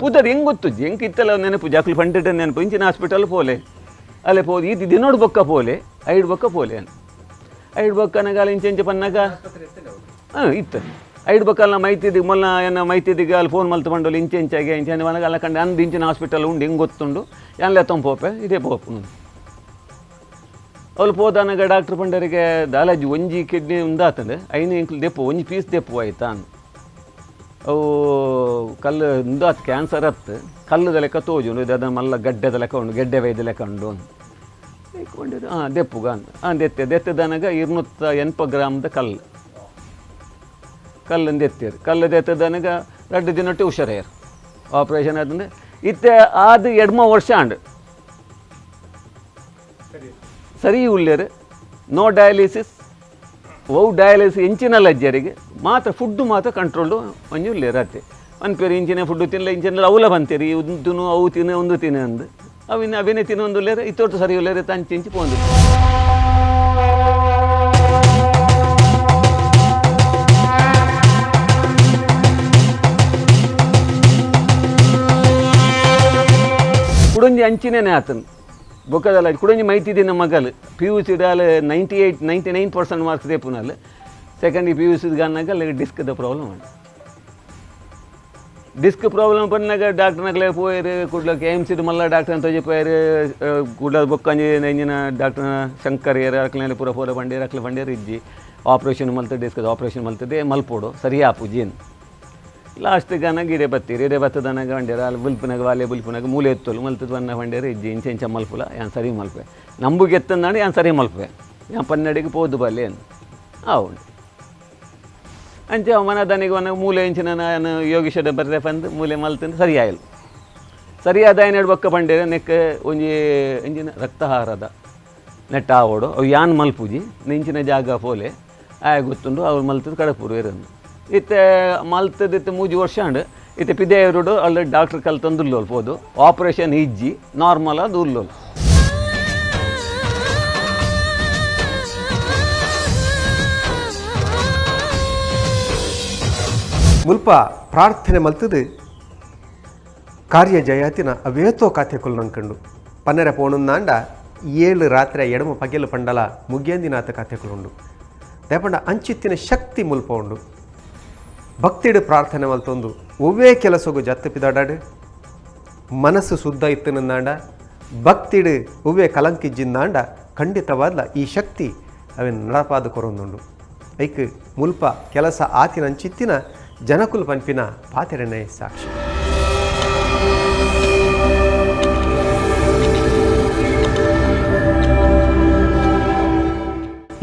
Speaker 4: ಪುದರ್ ಹೆಂಗೆ ಗೊತ್ತುಜ್ಜಿ ಹೆಂಗೆ ಇತ್ತಲ್ಲ ನೆನಪು ಜಾಕ್ಲು ಪಂಡಿಟ ನೆನಪು ಇಂಚಿನ ಹಾಸ್ಪಿಟಲ್ ಪೋಲೆ ಅಲ್ಲೇ ಪೋದು ಈತಿ ದಿನೋಡು ಬೊಕ್ಕ ಪೋಲೆ 5 ಬೊಕ್ಕ ಪೋಲೆ ಅಂತ 5 ಬೊಕ್ಕನಾಗ ಇಂಚೆಂಚೆ ಪನ್ನಾಗ ಇತ್ತು 5 ಬೊಕ್ಕಲ್ಲ ಮೈತಿದ್ದಿಗೆ ಮೊಲ್ಲ ಏನ ಮೈತಿದ್ದಿಗೆ ಅಲ್ಲಿ ಫೋನ್ ಮಲ್ತು ಬಂಡೋಲ್ಲ ಇಂಚೆಂಚಾಗೆ ಇಂಚೆಂಚೆ ಮನಾಗ ಅಲ್ಲ ಕಂಡು ಅಂದು ಇಂಚಿನ ಹಾಸ್ಪಿಟಲ್ ಉಂಡು ಹಿಂಗೆ ಗೊತ್ತುಂಡು ಎಲ್ಲ ತೊಂಪೋಪೆ ಇದೇ ಪೋಪು ಅವ್ರು ಪೋದಾನಾಗ ಡಾಕ್ಟ್ರ್ ಪಂಡರಿಗೆ ದಾಲಾಜಿ ಒಂಜಿ ಕಿಡ್ನಿ ಉಂದಾತಂಡೆ ಐನು ಇಂಕ್ಲು ದೆಪ್ಪು ಒಂಜಿ ಪೀಸ್ ದೆಪ್ಪು ಆಯ್ತಾ ಅಂದು ಅವು ಕಲ್ಲು ಉಂದಾತ್ ಕ್ಯಾನ್ಸರ್ ಹತ್ತು ಕಲ್ಲುದ ಲೆಕ್ಕ ತೋಜುಂಡು ಇದು ಅದನ್ನು ಮಲ್ಲ ಗಡ್ಡೆದ ಲೆಕ್ಕ ಉಂಡು ಗೆಡ್ಡೆ ವೈದ್ಯ ಲೆಕ್ಕ ಉಂಡು ಅಂತ ದೆಪ್ಪುಗ ಅಂತ ದೆತ್ತದಾನಾಗ 280 ಗ್ರಾಮ್ದ ಕಲ್ಲನ್ನು ಎತ್ತೀರು ಕಲ್ಲದು ಎತ್ತದನಗ 2 ದಿನಕ್ಕೆ ಹುಷಾರಯ್ಯಾರ ಆಪ್ರೇಷನ್ ಆದಂದ್ರೆ ಇತ್ತೆ ಆದ 2 ವರ್ಷ ಅಂಡು ಸರಿ ಉಳ್ಳೇರು ನೋ ಡಯಾಲಿಸಿಸ್ ಡಯಾಲಿಸಿಸ್ ಇಂಚಿನ ಲಜ್ಜರಿಗೆ ಮಾತ್ರ ಫುಡ್ಡು ಮಾತ್ರ ಕಂಟ್ರೋಲ್ಡು ಒಂಜಿ ಉಳ್ಳೇರು ಅತ್ತೆ ಅನ್ಪೇರು ಇಂಚಿನ ಫುಡ್ಡು ತಿನ್ನಲ ಇಂಚಿನ ಅವಲ ಬಂತೀರಿ ಉಂದು ಅವು ತಿನ್ನ ಒಂದು ತಿನ್ನ ಅಂದು ಅವಿನೇ ತಿನ್ನೊಂದು ಉಳ್ಳೇರು ಇತ್ತೊಟ್ಟು ಸರಿ ಉಳ್ಳೇರು ತಂಚಿ ಪೋಂದು ಕುಡಂಜಿ ಅಂಚಿನೇ ಆತನು ಬೊಕ್ಕದಲ್ಲ ಕುಡಂಜಿ ಮೈತಿದ್ದಿನ ಮಗಲು PUC ಡಾಲ್ 99% ಮಾರ್ಕ್ಸ್ ದೇಪುನಲ್ಲಿ ಸೆಕೆಂಡ್ PUC ಗನ್ನಾಗ ಡಿಸ್ಕ್ದ ಪ್ರಾಬ್ಲಮ್ ಉಂಟು ಡಿಸ್ಕ್ ಪ್ರಾಬ್ಲಮ್ ಬಂದಾಗ ಡಾಕ್ಟರ್ನಾಗಲೇ ಪೋಯರು ಕೂಡಲ KMC ಮಲ್ಲ ಡಾಕ್ಟರ್ ಅಂತ ಪೋಯರು ಕೂಡಲ ಬೊಕ್ಕಂಜಿ ಇಂಜಿನ ಡಾಕ್ಟರ್ ಶಂಕರ್ ಏರು ಅಕ್ಲೆ ಪೂರ ಪೂರ ಬಂಡೇರು ಅಕ್ಲೆ ಬಂಡೇರು ಇಜ್ಜಿ ಆಪ್ರೇಷನ್ ಮಲ್ತದೆ ಡಿಸ್ಕದ ಆಪ್ರೇಷನ್ ಮಲ್ತದೆ ಮಲ್ಪೋಡು ಸರಿ ಆಪು ಜೀನ್ ಲಾಸ್ಟ್ ಗನಾಗ ಇಡೆ ಬತ್ತೀರಿ ಇಡೆ ಬತ್ತದನಾಗ ಬಂಡ್ಯಾರ ಅಲ್ಲಿ ಬುಲ್ಪಿನಾಗ ವಾಲೆ ಬುಲ್ಪಿನಾಗ ಮೂಲೆ ಎತ್ತಲು ಮಲ್ತದ ಬನ್ನ ಬಂಡ್ಯಾರ ಇಜ್ಜಿ ಇಂಚೆಂಚ ಮಲ್ಪುಲ ಯಾನ್ ಸರಿ ಮಲ್ಪೆ ನಂಬುಗೆ ಎತ್ತಂದಾಡಿ ಯಾನ್ ಸರಿ ಮಲ್ಪೆ ಯಾನ್ ಪನ್ನಡಿಗೆ ಪೋದು ಬಲ್ಲೆ ಏನು ಉಂಟು ಅಂಚೆ ಮನದನಿಗೆ ಒನ್ನ ಮೂಲೆ ಇಂಚಿನ ನಾನು ಯೋಗೀಶ್ವರ ಬರ್ರೆ ಬಂದು ಮೂಲೆ ಮಲ್ತಂದು ಸರಿಯಾಯಿಲ್ಲ ಸರಿಯಾದ ಏನು ಬೊಕ್ಕ ಬಂಡೇರ ನೆಕ್ಕ ಒಂಜಿ ಇಂಚಿನ ರಕ್ತಹಾರದ ನೆಟ್ಟ ಆವೋಡು ಅವು ಯಾನ್ ಮಲ್ಪುಜಿ ನೆಂಚಿನ ಜಾಗ ಪೋಲೆ ಗೊತ್ತುಂಡು ಅವ್ರು ಮಲ್ತದ್ದು ಕಡಪುರು ಇರೋದು ಇತ್ತೆ ಮಲ್ತದಿತ್ತು 3 ವರ್ಷ ಅಂಡು ಇತ್ತೆ ಪಿದೇವರುಡು ಅಲ್ಲಿ ಡಾಕ್ಟ್ರ್ ಕಲ್ತಂದು ಉಲ್ಲೋಲ್ಪೋದು ಆಪ್ರೇಷನ್ ಇಜ್ಜಿ ನಾರ್ಮಲ್ ಅದು ಉಲ್ಲೋಲ್
Speaker 1: ಮುಲ್ಪ ಪ್ರಾರ್ಥನೆ ಮಲ್ತದು ಕಾರ್ಯ ಜಯಾತಿನ ಅವೇತೋ ಕಾತೆ ಕೊಲ್ಲಂಕಂಡು ಪನ್ನೆರ ಪೋಣುಂದಾಂಡ 7 ರಾತ್ರಿ ಎಡಮ ಪಗೆಲು ಪಂಡಲ ಮುಗ್ಯಂದಿನಾಥ ಕಾತೆಕುಳುಂಡು ದೇಪಂಡ ಅಂಚಿತ್ತಿನ ಶಕ್ತಿ ಮುಲ್ಪ ಉಂಡು ಭಕ್ತಿಡು ಪ್ರಾರ್ಥನೆ ಮಲ್ತೊಂದು ಒವ್ವೇ ಕೆಲಸಗು ಜತ್ತು ಪಿದಾಡಾಡು ಮನಸ್ಸು ಶುದ್ಧ ಇತ್ತನಂದಾಂಡ ಭಕ್ತಿಡು ಒವ್ವೇ ಕಲಂಕಿಜ್ಜಿಂದಾಂಡ ಖಂಡಿತವಾದ ಈ ಶಕ್ತಿ ಅವೇನು ನಡಪಾದ ಕೊರೊಂದುಂಡು ಐಕ್ ಮುಲ್ಪ ಕೆಲಸ ಆತಿನ ಅಂಚಿತ್ತಿನ ಜನಕುಲ್ ಪಂಪಿನ ಪಾತೆರನೆ ಸಾಕ್ಷಿ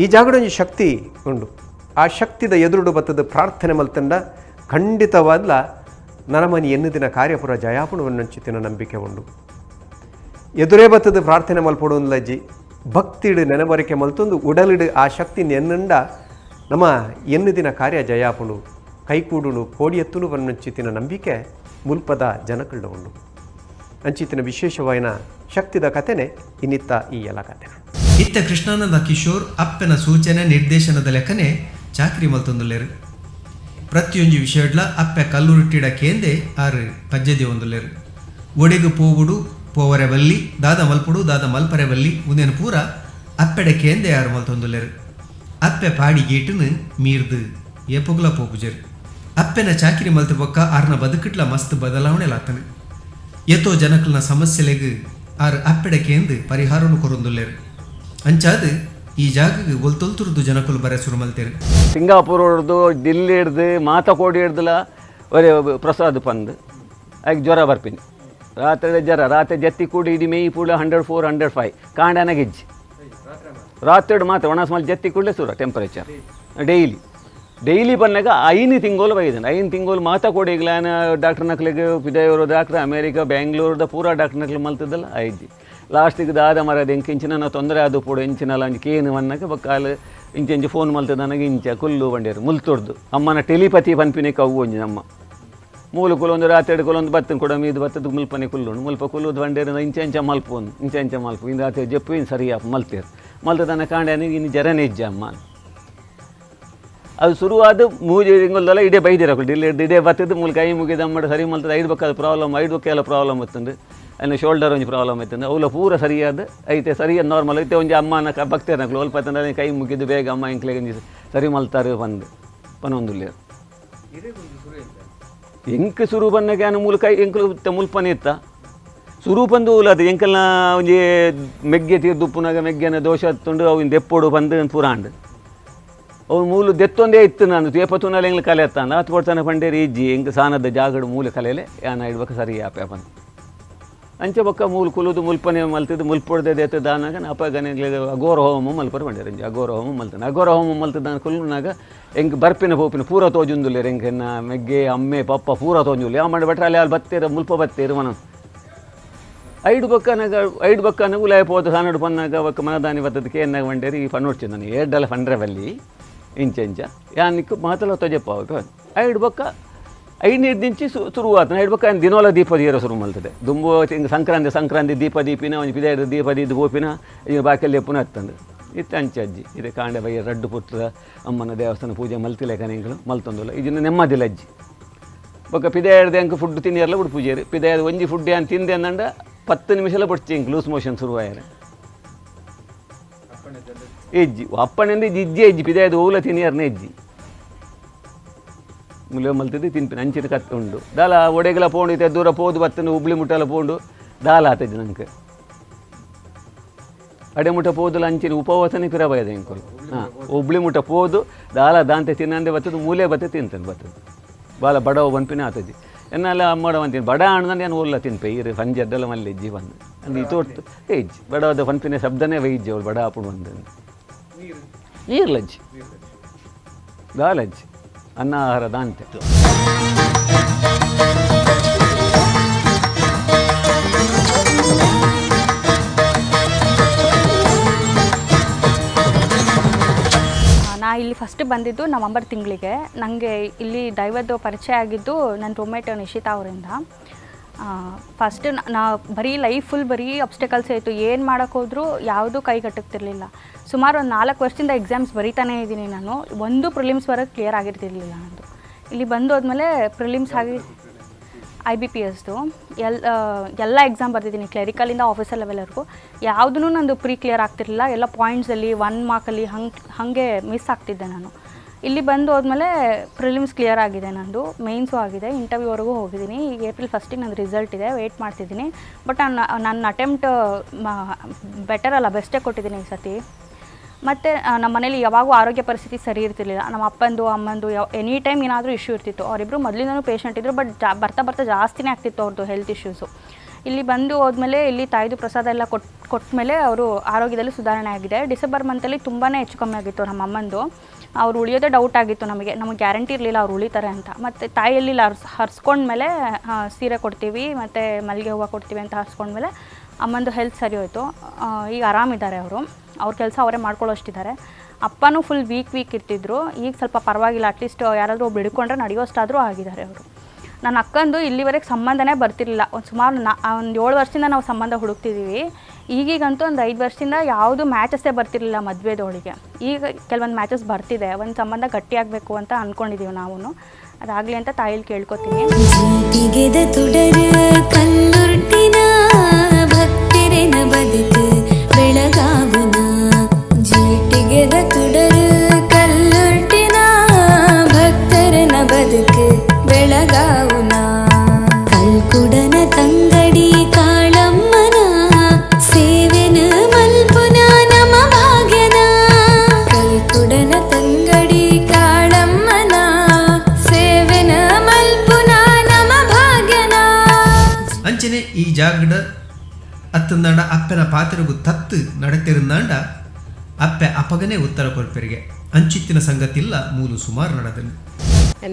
Speaker 1: ಈ ಜಾಗಡೊಂಜಿ ಶಕ್ತಿ ಉಂಡು ಆ ಶಕ್ತಿದ ಎದುರುಡು ಬತ್ತದ ಪ್ರಾರ್ಥನೆ ಮಲ್ತಂಡ ಖಂಡಿತವಾದ್ಲ ನರಮನಿ ಎನ್ನುದಿನ ಕಾರ್ಯಪುರ ಜಯಾಪುಣವನ್ನಂಚಿತಿನ ನಂಬಿಕೆ ಉಂಡು. ಎದುರೇ ಬತ್ತದ ಪ್ರಾರ್ಥನೆ ಮಲ್ಪಡುವುದಿಲ್ಲಜ್ಜಿ ಭಕ್ತಿಡು ನೆನಬರಿಕೆ ಮಲ್ತೊಂದು ಉಡಲಿಡು ಆ ಶಕ್ತಿ ನೆನ್ನುಂಡ ನಮ್ಮ ಎನ್ನುದಿನ ಕಾರ್ಯ ಜಯಾಪುಣು ಕೈಕೂಡುನು ಕೋಡಿಯತ್ತುನು ವನ್ನಂಚಿತಿನ ನಂಬಿಕೆ ಮುಲ್ಪದ ಜನಕಳ್ಳ ಉಂಡು. ಅಂಚಿತಿನ ವಿಶೇಷವಾಯಿನ ಶಕ್ತಿದ ಕಥೆನೆ ಇನ್ನಿತ್ತ ಈ ಎಲ್ಲ ಕಥೆ.
Speaker 2: ಇತ್ತ ಕೃಷ್ಣಾನಂದ ಕಿಶೋರ್ ಅಪ್ಪನ ಸೂಚನೆ ನಿರ್ದೇಶನದ ಲೆಕ್ಕನೆ ಚಾಕ್ರಿ ಮಲ್ತೊಂದುಲ್ಲೇರು. ಪ್ರತಿಯೊಂದು ವಿಷಯಡ್ಲ ಅಪ್ಪೆ ಕಲ್ಲುರುಟ್ಟಿಡ ಕೇಂದೆ ಆರು ಪಜ್ಜದಿ ಒಂದುಲ್ಲೇರು. ಒಡೆಗು ಪೋವುಡು ಪೋವರೆ ಬಲ್ಲಿ ದಾದ ಮಲ್ಪುಡು ದಾದ ಮಲ್ಪರೆ ಬಲ್ಲಿ ಉಂದೇನು ಪೂರ ಅಪ್ಪೆಡೆ ಕೇಂದೆ ಆರು ಮಲ್ತೊಂದುಲ್ಲೇರು. ಅಪ್ಪೆ ಪಾಡಿ ಗೇಟುನು ಮೀರ್ದು ಏಪುಗ್ಲ ಪೋಪುಜರು. ಅಪ್ಪೆನ ಚಾಕಿರಿ ಮಲ್ತು ಬೊಕ್ಕ ಆರ್ನ ಬದುಕಿಟ್ಲ ಮಸ್ತ್ ಬದಲಾವಣೆ ಲಾತನು. ಎತ್ತೋ ಜನಕಲ್ನ ಸಮಸ್ಯೆಲೆಗ್ ಆರು ಅಪ್ಪೆಡೆ ಕೇಂದು ಪರಿಹಾರನು ಕೊರೊಂದುಲ್ಲೇರು. ಅಂಚಾದು ಈ ಜಾಗಕ್ಕೆ ಒಲ್ತೊಲ್ತುರ್ದು ಜನಕಲು ಬರೆ ಸುರು ಮಲ್ತೇರು.
Speaker 4: ಸಿಂಗಾಪುರ ಹಿಡ್ದು ದಿಲ್ಲಿ ಹಿಡ್ದು ಮಾತಕೋಡಿ ಹಿಡ್ದಲ ಒರೆ ಪ್ರಸಾದ್ ಪಂದು ಆಗ ಜ್ವರ ಬರ್ಪಿನಿ. ರಾತ್ರಿ ಜ್ವರ ರಾತ್ರಿ ಜತ್ತಿ ಕೂಡಿ ಇಡೀ ಮೇಯಿ ಪೂಡ 104 105 ಕಾಂಡನ ಗೆಜ್ಜಿ ರಾತ್ರಿ ಮಾತ್ರ ಒಣಸ್ಮಲ್ ಜತ್ತಿ ಕೂಡಲೇ ಸುರ ಟೆಂಪರೇಚರ್ ಡೈಲಿ ಬಂದಾಗ 5 ತಿಂಗಳು ಬೈದಾನೆ. 5 ತಿಂಗಳು ಮಾತಾಕೋಡಿ ಈಗಲಾನ ಡಾಕ್ಟರ್ ನಕ್ಲಿಗೆ ಪಿದೆಯವರು ಡಾಕ್ಟ್ರ್ ಅಮೇರಿಕಾ ಬ್ಯಾಂಗ್ಳೂರ್ದ ಪೂರಾ ಡಾಕ್ಟರ್ ನಕ್ಲಿ ಮಲ್ತದಲ್ಲ ಐತಿ ಲಾಸ್ಟಿಗೆ ದಾದ ಮರದ ಎಂಚಿನ ತೊಂದರೆ ಅದು ಪೂಡ ಇಂಚಿನಲ್ಲ ಅಂಚೆ ಕೇನು ಅನ್ನಕ್ಕೆ ಬಕ್ಕಾಲು ಇಂಚೆ ಫೋನ್ ಮಲ್ತದ ನನಗೆ ಇಂಚೆ ಕುಲ್ಲು ಬಂಡ್ಯಾರು ಮುಲ್ತೊಡ್ದು ಅಮ್ಮನ ಟೆಲಿಪತಿ ಪನ್ಪಿನಿ ಕವ್ವು ಒಂಜಿ ನಮ್ಮ ಮೂಲು ಕುಲೊಂದು ರಾತ್ರಿ ಕುಲೊಂದು ಬತ್ತನ ಕೂಡ ಮೀದು ಬತ್ತದ ಮುಲ್ಪನೆ ಕುಲ್ಲುಂಡು ಮುಲ್ಪ ಕುಲ್ಲುದು ಬಂಡೇರ ಇಂಚೆ ಮಲ್ಪೋನು ಇಂಚೆ ಮಲ್ಪು ಇನ್ನು ರಾತ್ರಿ ಜಪ್ಪು ಇನ್ನು ಸರಿಯಾಪ ಮಲ್ತೇರು ಮಲ್ತದನ್ನ ಕಾಂಡ್ಯಾನಿಗೆ ಇನ್ನು ಜರನೇ ಇಜ್ಜ ಅಮ್ಮ ಅದು ಶುರುವಾದ 3 ತಿಂಗಳದಲ್ಲ ಇಡೇ ಬೈದಿರಕು ಇಡೇ ಬತ್ತದ ಮೂಲ ಕೈ ಮುಗಿದ ಮಾಡಿ ಸರಿ ಮಲ್ತದ 5 ಬಕ್ಕದ ಪ್ರಾಬ್ಲಮ್ 5 ಬಕ್ಕೆಲ್ಲ ಪ್ರಾಬ್ಲಮ್ ಇತ್ತಂದು ಅಲ್ಲಿ ಶೋಲ್ಡರ್ ಒಂಜಿ ಪ್ರಾಬ್ಲಮ್ ಐತಂದು ಅವಳ ಪೂರ ಸರಿಯಾದ ಐತೆ ಸರಿಯಾದ ನಾರ್ಮಲ್ ಐತೆ ಒಂಜಿ ಅಮ್ಮನ ಭಕ್ತೇರ್ ನಕ್ಲು ಸ್ವಲ್ಪ ತಂದ್ರೆ ಕೈ ಮುಗಿದು ಬೇಗ ಅಮ್ಮ ಇಂಕ್ಲೆಗೆ ಸರಿ ಮಲ್ತಾರೆ ಬಂದು ಪನೊಂದುಲ್ಲೇರು ಎಂಕ್ ಶುರು ಬಂದಾಗ ಏನು ಮೂಲ ಕೈ ಎಂಕ್ಲು ಮುಲ್ಪನೆ ಇತ್ತ ಶುರು ಬಂದು ಅದು ಎಂಕಲ್ನ ಒಂಜಿ ಮೆಗ್ಗೆ ತೀರ್ದುಪ್ಪುನಾಗ ಮೆಗ್ಗೆನ ದೋಷ ಹತ್ತುಂಡು ಅವಿನ ದೆಪ್ಪೋಡು ಬಂದು ಪುರಾಂಡು ಅವ್ನು ಮೂಲು ದೆತ್ತೊಂದೇ ಇತ್ತು ನಾನು ತೇಪತ್ತುನಲ್ಲಿ ಎಂಗ್ಲು ಕಲೆ ಎತ್ತಾನ ಹತ್ತು ಕೊಡ್ತಾನೆ ಪಂಡೇರಿ ಇಜ್ಜಿ ಎಂಗೆ ಸಾನದ ಜಾಗಡು ಮೂಲೆ ಕಲೆಯಲೆ ಯಾನ ಇಡ್ಬೇಕು ಸರಿ ಆಪೆ ಬಂದು ಅಂಚೆ ಬೊಕ್ಕ ಮೂಲು ಕುಲುದು ಮುಲ್ಪನೆ ಮಲ್ತಿದ್ದು ಮುಲ್ಪೊಡ್ದೆ ದೇತ ದಾನಾಗ ಅಪ್ಪ ಗನೆಗ್ಲೆ ಅಗೋರ ಹೋಮ ಮಲ್ಪರು ಬಂಡೇರು ಅಂಜಿ ಅಗೋರ ಹೋಮ ಮಲ್ತಾನೆ ಅಗೋರ ಹೋಮ ಮಲ್ತದ ಕುಲ್ನಾಗ ಎಂಗೆ ಬರ್ಪಿನ ಪೋಪಿನ ಪೂರ ತೋಜುಂದುಲ್ಲೇರು ಎಂಗೆನ್ನ ಮೆಗ್ಗೆ ಅಮ್ಮೆ ಪಪ್ಪ ಪೂರ ತೋಜುಲ್ಲ ಯಾವ ಮಾಡಿ ಬಟ್ರೆ ಅಲ್ಲಿ ಬತ್ತೇರು ಮುಲ್ಪ ಬತ್ತೇರು ಮನ 5 ಬಕ್ಕನಾಗ ಉಲಾಯ ಪೋದು ಸಾನಡು ಪನ್ನಾಗ ಬಕ್ಕ ಮನದಾನಿ ಬತ್ತದ ಕೇನ್ನಾಗ ಬಂಡೇರಿ ಈ ಪನ್ನೋಡ್ಚಿ ನಾನು 7 ಫಂಡ್ರೆ ಬಲ್ಲಿ ಇಂಚ ಯಾನಿಕ್ಕು ಮಾತಲ್ಲ ತೊಜೆಪ್ಪ 5 ಬಕ್ಕ 5 ದಿಂಚಿ ಶುರುವಾತ 5 ಬಕ್ಕ ದಿನೋಲ ದೀಪ ದೀರ ಶುರು ಮಲ್ತದೆ ದುಂಬು ಸಂಕ್ರಾಂತಿ ದೀಪ ದೀಪಿನ ಒಂದು ಪಿದ ದೀಪ ದೀದು ಗೋಪಿನ ಬಾಕಲ್ಲಿ ಪುನಃ ಹತ್ತಂದು ಇತ್ತು ಅಂಚೆ ಅಜ್ಜಿ ಇದೆ ಕಾಂಡೆ ಬಯ್ಯ ರಡ್ಡು ಪುತ್ರ ಅಮ್ಮನ ದೇವಸ್ಥಾನ ಪೂಜೆ ಮಲ್ತಿಲ್ಲ ಕನೆಗಳು ಮಲ್ತೊಂದಲ್ಲ ಇದನ್ನು ನೆಮ್ಮದಿಲ್ಲ ಅಜ್ಜಿ ಬೊಕ್ಕ ಪಿದೆಯಡ್ದೆ ಅಂಕ ಫುಡ್ ತಿನ್ನಿಯಲ್ಲ ಬಿಡು ಪೂಜೆರಿ ಪಿದೆಯದು ಒಂಜಿ ಫುಡ್ ಏನು ತಿಂದೆ ಅಂದಂಡ 10 ನಿಮಿಷಲ ಬಿಡ್ತಿ ಇಂಕ್ ಲೂಸ್ ಮೋಷನ್ ಶುರುವಾಯರೆ ಎಜ್ಜಿ ಅಪ್ಪನಿಂದ ಇಜ್ಜಿ ಎಜ್ಜಿ ಪಿದೆಯದು ಓಲ ತಿನ್ನಿಯರ್ನೇ ಎಜ್ಜಿ ಮುಲೆ ಮಲ್ತಿದ್ದು ತಿನ್ಪಿನ ಅಂಚಿನ ಕತ್ತು ಉಂಡು ದಾಲ ಒಡೆಗಲ ಪೋಂಡು ಇತ್ತೆ ದೂರ ಪೋದು ಬತ್ತನು ಹುಬ್ಳಿ ಮುಟ್ಟೆಲ್ಲ ಪೋಂಡು ದಾಲ ಆತಜ್ಜಿ ನಂಗೆ ಅಡೆಮುಟ ಪೋದಲ ಅಂಚಿನ ಉಪವಾಸನೆ ಪಿರ ಬಯದ ಇಂಕೊಲ್ ಹಾಂ ಹುಬ್ಳಿ ಮುಟ್ಟ ಪೋದು ದಾಲ ದಾಂತೆ ತಿನ್ನಂದೆ ಬತ್ತದು ಮೂಲೆ ಬತ್ತೆ ತಿಂತಾನೆ ಬತ್ತದು ಬಾಲ ಬಡವ ಬಂಪಿನ ಆತಜ್ಜಿ ಎನ್ನೆಲ್ಲ ಅಮ್ಮಡ ಅಂತೀನಿ ಬಡ ಹಣ್ಣಂದು ಏನು ಓಲ್ಲ ತಿನ್ಪೆ ಇರು ಸಂಜೆ ಅಡ್ಡೆಲ್ಲ ಮಲ್ಲಿ ಇಜ್ಜಿ ಬಂದು ಅಂದು ಈ ತೋರ್ತು ಇಜ್ಜಿ ಬಡವದ ಪನ್ಪಿನ ಶಬ್ದನೇ ವೈಜ್ಜಿ ಅವಳು ಬಡ ಹಾಪುಡು ಬಂದು ನೀರ್ಲಜ್ಜಿ ದಾಲಜ್ಜಿ ಅನ್ನ ಆಹಾರ ದಾಂತೆ
Speaker 5: ನಾ ಇಲ್ಲಿ ಫಸ್ಟ್ ಬಂದಿದ್ದು ನವಂಬರ್ ತಿಂಗಳಿಗೆ ನನಗೆ ಇಲ್ಲಿ ದೈವದ ಪರಿಚಯ ಆಗಿದ್ದು ನನ್ನ ರೂಮ್ಮೇಟ್ ನಿಶಿತಾ ಅವರಿಂದ. ಫಸ್ಟ್ ನಾ ಬರೀ ಲೈಫ್ ಫುಲ್ ಬರೀ ಅಬ್ಸ್ಟೆಕಲ್ಸ್ ಆಯಿತು, ಏನು ಮಾಡೋಕ್ಕೋದ್ರೂ ಯಾವುದೂ ಕೈಗಟ್ಟುತ್ತಿರಲಿಲ್ಲ. ಸುಮಾರು ಒಂದು 4 ವರ್ಷದಿಂದ ಎಕ್ಸಾಮ್ಸ್ ಬರೀತಾನೇ ಇದ್ದೀನಿ ನಾನು. ಒಂದು ಪ್ರಿಲಿಮ್ಸ್ ಬರೋದು ಕ್ಲಿಯರ್ ಆಗಿರ್ತಿರ್ಲಿಲ್ಲ ನಂದು. ಇಲ್ಲಿ ಬಂದು ಹೋದ್ಮೇಲೆ ಪ್ರಿಲಿಮ್ಸ್ ಆಗಿ IBPSದು ಎಲ್ಲ ಎಕ್ಸಾಮ್ ಬರ್ತಿದ್ದೀನಿ, ಕ್ಲರಿಕಲಿಂದ ಆಫೀಸರ್ ಲೆವೆಲ್ವರೆಗೂ. ಯಾವುದೂ ನಂದು ಪ್ರೀ ಕ್ಲಿಯರ್ ಆಗ್ತಿರಲಿಲ್ಲ. ಎಲ್ಲ ಪಾಯಿಂಟ್ಸಲ್ಲಿ 1 ಮಾರ್ಕಲ್ಲಿ ಹಾಗೆ ಮಿಸ್ ಆಗ್ತಿದ್ದೆ ನಾನು. ಇಲ್ಲಿ ಬಂದು ಹೋದ್ಮೇಲೆ ಪ್ರಿಲಿಮ್ಸ್ ಕ್ಲಿಯರ್ ಆಗಿದೆ ನಂದು, ಮೇನ್ಸು ಆಗಿದೆ, ಇಂಟರ್ವ್ಯೂವರೆಗೂ ಹೋಗಿದ್ದೀನಿ. ಈಗ ಏಪ್ರಿಲ್ 1ಗೆ ನಂದು ರಿಸಲ್ಟ್ ಇದೆ, ವೆಯ್ಟ್ ಮಾಡ್ತಿದ್ದೀನಿ. ಬಟ್ ನನ್ನ ಅಟೆಂಪ್ಟ್ ಬೆಟರ್ ಅಲ್ಲ, ಬೆಸ್ಟೇ ಕೊಟ್ಟಿದ್ದೀನಿ ಈ ಸತಿ. ಮತ್ತು ನಮ್ಮ ಮನೇಲಿ ಯಾವಾಗೂ ಆರೋಗ್ಯ ಪರಿಸ್ಥಿತಿ ಸರಿ ಇರ್ತಿರ್ಲಿಲ್ಲ. ನಮ್ಮ ಅಪ್ಪಂದು ಅಮ್ಮಂದು ಎನಿ ಟೈಮ್ ಏನಾದರೂ ಇಶ್ಯೂ ಇರ್ತಿತ್ತು. ಅವರಿಬ್ಬರು ಮೊದಲಿಂದನೂ ಪೇಷಂಟ್ ಇದ್ದರು, ಬಟ್ ಬರ್ತಾ ಬರ್ತಾ ಜಾಸ್ತಿನೇ ಆಗ್ತಿತ್ತು ಅವ್ರದ್ದು ಹೆಲ್ತ್ ಇಶ್ಯೂಸು. ಇಲ್ಲಿ ಬಂದು ಹೋದ್ಮೇಲೆ ಇಲ್ಲಿ ತಾಯಿದು ಪ್ರಸಾದ ಎಲ್ಲ ಕೊಟ್ಟಮೇಲೆ ಅವರು ಆರೋಗ್ಯದಲ್ಲಿ ಸುಧಾರಣೆ ಆಗಿದೆ. ಡಿಸೆಂಬರ್ ಮಂತಲ್ಲಿ ತುಂಬಾ ಹೆಚ್ಚು ಕಮ್ಮಿ ಆಗಿತ್ತು ನಮ್ಮ ಅಮ್ಮಂದು. ಅವ್ರು ಉಳಿಯೋದೇ ಡೌಟ್ ಆಗಿತ್ತು ನಮಗೆ ಗ್ಯಾರಂಟಿ ಇರಲಿಲ್ಲ ಅವ್ರು ಉಳಿತಾರೆ ಅಂತ. ಮತ್ತು ತಾಯಿಯಲ್ಲಿ ಹರ್ಸ್ಕೊಂಡ್ಮೇಲೆ ಸೀರೆ ಕೊಡ್ತೀವಿ ಮತ್ತು ಮಲ್ಲಿಗೆ ಹೂವು ಕೊಡ್ತೀವಿ ಅಂತ ಹರ್ಸ್ಕೊಂಡ್ಮೇಲೆ ಅಮ್ಮಂದು ಹೆಲ್ತ್ ಸರಿ ಹೋಯಿತು. ಈಗ ಆರಾಮಿದ್ದಾರೆ ಅವ್ರ ಕೆಲಸ ಅವರೇ ಮಾಡ್ಕೊಳ್ಳೋಷ್ಟಿದ್ದಾರೆ. ಅಪ್ಪನೂ ಫುಲ್ ವೀಕ್ ಇರ್ತಿದ್ರು. ಈಗ ಸ್ವಲ್ಪ ಪರವಾಗಿಲ್ಲ, ಅಟ್ಲೀಸ್ಟ್ ಯಾರಾದರೂ ಒಬ್ರು ಹಿಡ್ಕೊಂಡ್ರೆ ನಡೆಯೋಷ್ಟಾದರೂ ಆಗಿದ್ದಾರೆ ಅವರು. ನನ್ನ ಅಕ್ಕಂದು ಇಲ್ಲಿವರೆಗೆ ಸಂಬಂಧನೇ ಬರ್ತಿರಲಿಲ್ಲ. ಸುಮಾರು ಒಂದು 7 ವರ್ಷದಿಂದ ನಾವು ಸಂಬಂಧ ಹುಡುಕ್ತಿದ್ದೀವಿ. ಈಗೀಗಂತೂ ಒಂದು 5 ವರ್ಷದಿಂದ ಯಾವುದು ಮ್ಯಾಚಸ್ಸೇ ಬರ್ತಿರಲಿಲ್ಲ ಮದುವೆದವಳಿಗೆ. ಈಗ ಕೆಲವೊಂದು ಮ್ಯಾಚಸ್ ಬರ್ತಿದೆ. ಒಂದು ಸಂಬಂಧ ಗಟ್ಟಿಯಾಗಬೇಕು ಅಂತ ಅಂದ್ಕೊಂಡಿದ್ದೀವಿ ನಾವು. ಅದಾಗಲಿ ಅಂತ ತಾಯಿಲಿ ಕೇಳ್ಕೊತೀನಿ.
Speaker 6: ಜೀಟಿಗೆದ ತುಡರು ಕಲ್ಲುರ್ಟಿನ ಭಕ್ತರೆನ ಬದುಕು ಬೆಳಗಾವುನ. ಜೀಟಿಗೆದ ತುಡರು ಕಲ್ಲುರ್ಟಿನ ಭಕ್ತರನ ಬದುಕು ಬೆಳಗಾವುನ. ಕಲ್ಕುಡನ ತಂಗಡಿ ಕಾಳಮ್ಮನ ಸೇವೆನ ಮಲ್ಪುನ ನಮ ಭಾಗ್ಯನ. ಕಲ್ಕುಡನ ತಂಗಡಿ ಕಾಳಮ್ಮನ ಸೇವೆನ ಮಲ್ಪುನ ನಮ ಭಾಗ್ಯನ.
Speaker 2: ಅಂಚನೆ ಈ ಜಾಗಡ ಅತ್ತಂದಾಂಡ ಅಪ್ಪನ ಪಾತ್ರಗೂ ತತ್ತು ನಡತಿರುಂದಾಂಡ ಅಪ್ಪೆ ಅಪ್ಪಗನೇ ಉತ್ತರ ಕೊರ್ಪೆರಿಗೆ ಅಂಚಿತ್ತಿನ ಸಂಗತಿಲ್ಲ ಮೂಲು ಸುಮಾರು ನಡೆದಲ್ಲಿ.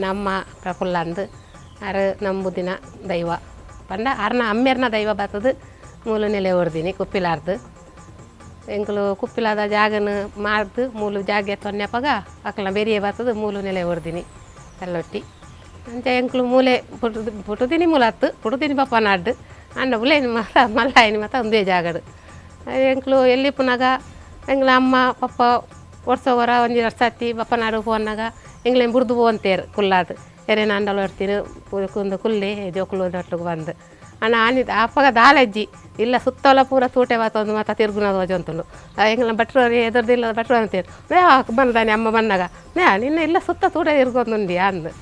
Speaker 7: ನಮ್ಮ ಪ್ರಫುಲ್ಲ ಅಂದು ಅರ ನಂಬುದಿನ ದೈವ ಪಂಡ ಅರ್ನ ಅಮ್ಮೆರ್ನ ದೈವ ಬರ್ತದೆ. ಮೂಲು ನೆಲೆ ಹೊರ್ದಿನಿ ಕುಪ್ಪಿಲಾರ್ದು ಎಂಕಲು ಕುಪ್ಪಿಲಾದ ಜಾಗನ ಮಾಡ್ದು ಮೂಲು ಜಾಗ ತೊನ್ನೆಪಗ ಅಕ್ಕಲ ಬೆರಿಯೇ ಬರ್ತದೆ. ಮೂಲು ನೆಲೆ ಹೊರ್ದಿನಿ ಕಲ್ಲೊಟ್ಟಿ ಅಂಚ ಎಂಕಲು ಮೂಲೆ ಪುಟುದಿನಿ ಮೂಲತ್ತು ಪುಟುದಿನಿ ಪಪ್ಪ ನಾಡ್ದು ಅಣ್ಣ ಉಲೇನಿ ಮತ ಮಲ್ಲಾಯಿನಿ ಮತ ಒಂದೇ ಜಾಗಡು ಎಂಕಲು ಎಲ್ಲಿ ಪುನಗ ಎಂಗ್ಲ ಅಮ್ಮ ಪಪ್ಪ ವರ್ಷವರ ಒಂದು 2 ಸರ್ತಿ ಪಪ್ಪ ನಾಡು ಪೋನಾಗ ಎಂಗ್ಲೇನು ಬುಡ್ದು ಪೋಂತೇರು ಕುಲ್ಲಾದು ಎರೆ ನಂಡಲು ಇರ್ತೀನಿ ಕುಂದು ಕುಲ್ಲಿ ಜೋಕುಲು ನಟ್ಲಿಗೆ ಬಂದು ಅಣ್ಣ ಆನಿದ್ದು ಅಪ್ಪಗ ದಾಲಜ್ಜಿ ಇಲ್ಲ ಸುತ್ತಲ ಪೂರ ತೂಟೆ ಬಾತೊಂದು ಮತ್ತು ತಿರುಗುನದು ವಜಂತುಂಡು ಎಂಗ್ಲ ಭಟ್ರು ಎದುರ್ದಿಲ್ಲ ಭಟ್ರು ಅಂತೇರು ನೇ ಬಂದಾನೆ ಅಮ್ಮ ಬಂದಾಗ ನೇ ನಿನ್ನ ಇಲ್ಲ ಸುತ್ತ ತೂಟ ತಿರ್ಗೊಂದುಂಡಿ ಅಂದು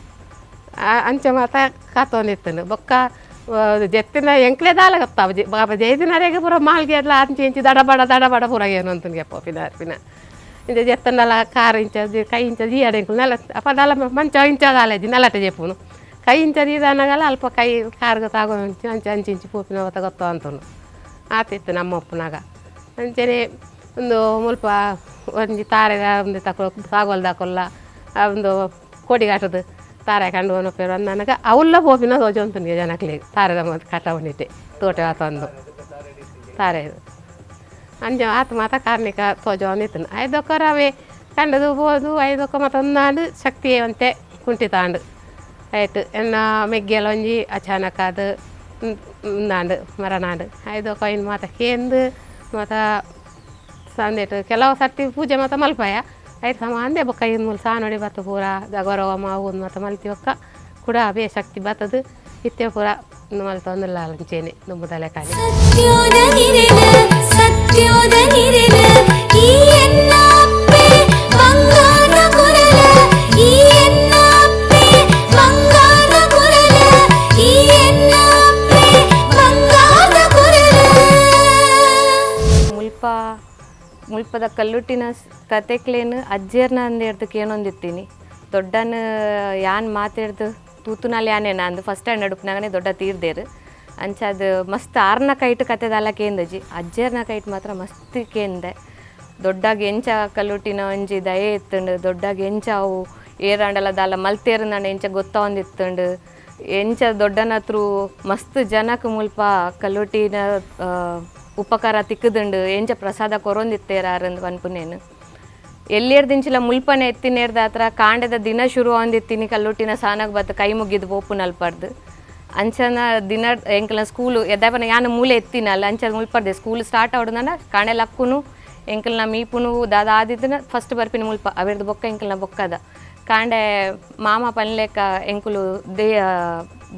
Speaker 7: ಅಂಚೆ ಮಾತ ಕಾತೊಂದಿತ್ತನು ಬೊಕ್ಕ ಜೆತ್ತಿನ ಎಂಕ್ಲೆ ದಾಲಾಗತ್ತಾವ ಬಾಬಾ ಜೈದಿನರೆಗೆ ಪೂರ ಮಾಲ್ಗೆ ಎಲ್ಲ ಅಂಚಿ ಇಂಚಿ ದಡಬಡ ಪೂರ ಏನು ಅಂತನ್ಗೆ ಅಪ್ಪ ಪಿನ ಇಂಚ ಜೆತ್ತನಲ್ಲ ಕಾರು ಇಂಚ ಕೈ ಇಂಚ ಜೀಯಾಡ ಎಂಕ್ಲು ನೆಲ ಅಪ್ಪ ದಲ ಮಂಚ ಇಂಚ ದಾಲಜ್ಜಿ ನೆಲಟೆ ಜೆಪ್ಪುನು ಕೈ ಇಂಚ ದೀದಾನಾಗಲ್ಲ ಅಲ್ಪ ಕೈ ಕಾರ್ಗೆ ತಾಗೋ ಅಂಚಿ ಪೂಪಿನ ಹೊತ್ತ ಗೊತ್ತೋ ಅಂತನು ಆತಿತ್ತು ನಮ್ಮ ಅಪ್ಪನಾಗ ಅಂಚನೆ ಒಂದು ಮುಲ್ಪ ಒಂಜಿ ತಾರೆ ಒಂದು ತಾಗೋಲ್ದಾಕೊಲ್ಲ ಒಂದು ಕೋಡಿಗಾಟದು ತಾರೆ ಕಂಡು ಒನಪೇರು ಅಂದ ನನಗೆ ಅವಲ್ಲ ಪೋಪಿನ ತೋಜೊಂತನಿಗೆ ಜನಕ್ಲಿಗೆ ತಾರೆ ಕಟ ಬಂದಿಟ್ಟೆ ತೋಟ ಆತಂದು ತಾರೆ ಅಂಜ ಆತ ಮಾತ ಕಾರ್ಮಿಕ ತೋಜೊಂದಿತ್ತು ಐದೊಕ್ಕ ರವೆ ಕಂಡದು ಬೋದು ಐದೊಕ್ಕ ಮತ್ತೊಂದಾಂಡು ಶಕ್ತಿ ಅಂತೆ ಕುಂಟಿತಾಂಡು ಆಯ್ತು ಎನ್ನ ಮೆಗ್ಗೆಲ್ಲ ಒಂಜಿ ಅಚಾನಕ್ ಅದು ನಾಂಡು ಮರನಾಂಡು ಐದೊಕ್ಕ ಇನ್ನು ಮಾತ ಕೇಂದು ಮತ್ತು ಸಂದೇಟು ಕೆಲವು ಸರ್ತಿ ಪೂಜೆ ಮತ್ತು ಮಲ್ಪಾಯ ಆಯ್ತು ಸಮ ಅಂದೆ ಬೊಕ್ಕ ಇನ್ನು ಮೂಲ ಸಾನೊಡಿ ಬತ್ತು ಪೂರ ಗೌರವ ಮಾವು ಮತ್ತು ಮಲ್ತಿ ಒಕ್ಕ ಕೂಡ ಬೇ ಶಕ್ತಿ ಬತ್ತದು ಇತ್ತೆ ಪೂರ ಮಲ್ತೊಂದಿಲ್ಲ ಅಂಚೇನೆ ನುಂಬುದಲೆ ಕಾಲಿ
Speaker 8: ಮುಲ್ಪದ ಕಲ್ಲುಟ್ಟಿನ ಕತೆಕ್ಲೇನು ಅಜ್ಜೇರ್ನ ಅಂದೇರ್ದಕ್ಕೆ ಏನೊಂದಿತ್ತೀನಿ ದೊಡ್ಡನ ಯಾನ್ ಮಾತಾಡ್ದು ತೂತುನಲ್ಲಿ ಯಾನೇನ ಅಂದು ಫಸ್ಟ್ ಸ್ಟ್ಯಾಂಡ್ ನಡುಪ್ನಾಗನೇ ದೊಡ್ಡ ತೀರ್ದೇರು ಅಂಚದು ಮಸ್ತ್ 6ನ ಕೈಟ್ ಕತೆದಲ್ಲ ಕೇಂದಜಿ ಅಜ್ಜೇರ್ನ ಕೈಟ್ ಮಾತ್ರ ಮಸ್ತ್ ಕೇಂದೆ ದೊಡ್ಡಾಗಿ ಎಂಚ ಕಲ್ಲುಟ್ಟಿನ ಒಂಜಿ ದಯೆ ಇತ್ತುಂಡು ದೊಡ್ಡಾಗಿ ಎಂಚ ಅವು ಏರಾಂಡಲದಲ್ಲ ಮಲ್ತೇರು ನಾನು ಎಂಚ ಗೊತ್ತೊಂದಿತ್ತುಂಡು ಎಂಚ ದೊಡ್ಡನ ಹತ್ರ ಮಸ್ತ್ ಜನಕ್ಕೆ ಮುಲ್ಪ ಕಲ್ಲುಟ್ಟಿನ ಉಪಕಾರ ತಿಕ್ಕದುಂಡು ಎಂಚ ಪ್ರಸಾದ ಕೊರೊಂದಿತ್ತೇರಂದು ಪನ್ಪುನೇನು ಎಲ್ಲಿರ್ದಿಂಚಿಲ್ಲ ಮುಲ್ಪನೆ ಎತ್ತಿನೇರ್ದ ಹತ್ರ ಕಾಂಡದ ದಿನ ಶುರು ಹೊಂದಿತ್ತೀನಿ ಕಲ್ಲುಟ್ಟಿನ ಸಾನಾಗ ಬತ್ತು ಕೈ ಮುಗಿದು ಬೋಪು ನಲ್ಪಡ್ದು ಅಂಚನ ದಿನ ಎಂಕಲ ಸ್ಕೂಲು ಎದ್ದಾಪನ ಯಾನು ಮೂಲೆ ಎತ್ತಿನಲ್ಲ ಅಂಚದ ಮುಲ್ಪಡ್ದೆ ಸ್ಕೂಲ್ ಸ್ಟಾರ್ಟ್ ಆಡೋದನ್ನ ಕಾಣೆಲ್ಲ ಅಕ್ಕುನು ಎಂಕಲ್ನ ಮೀಪುನು ದಾದಿದ್ದನ ಫಸ್ಟ್ ಬರ್ಪಿನ ಮುಲ್ಪ ಅವಿರ್ದು ಬೊಕ್ಕ ಎಂಕಲ್ನ ಬೊಕ್ಕದ ಕಾಂಡೆ ಮಾಮ ಪನ್ಲೆಕ್ಕ ಎಂಕುಲು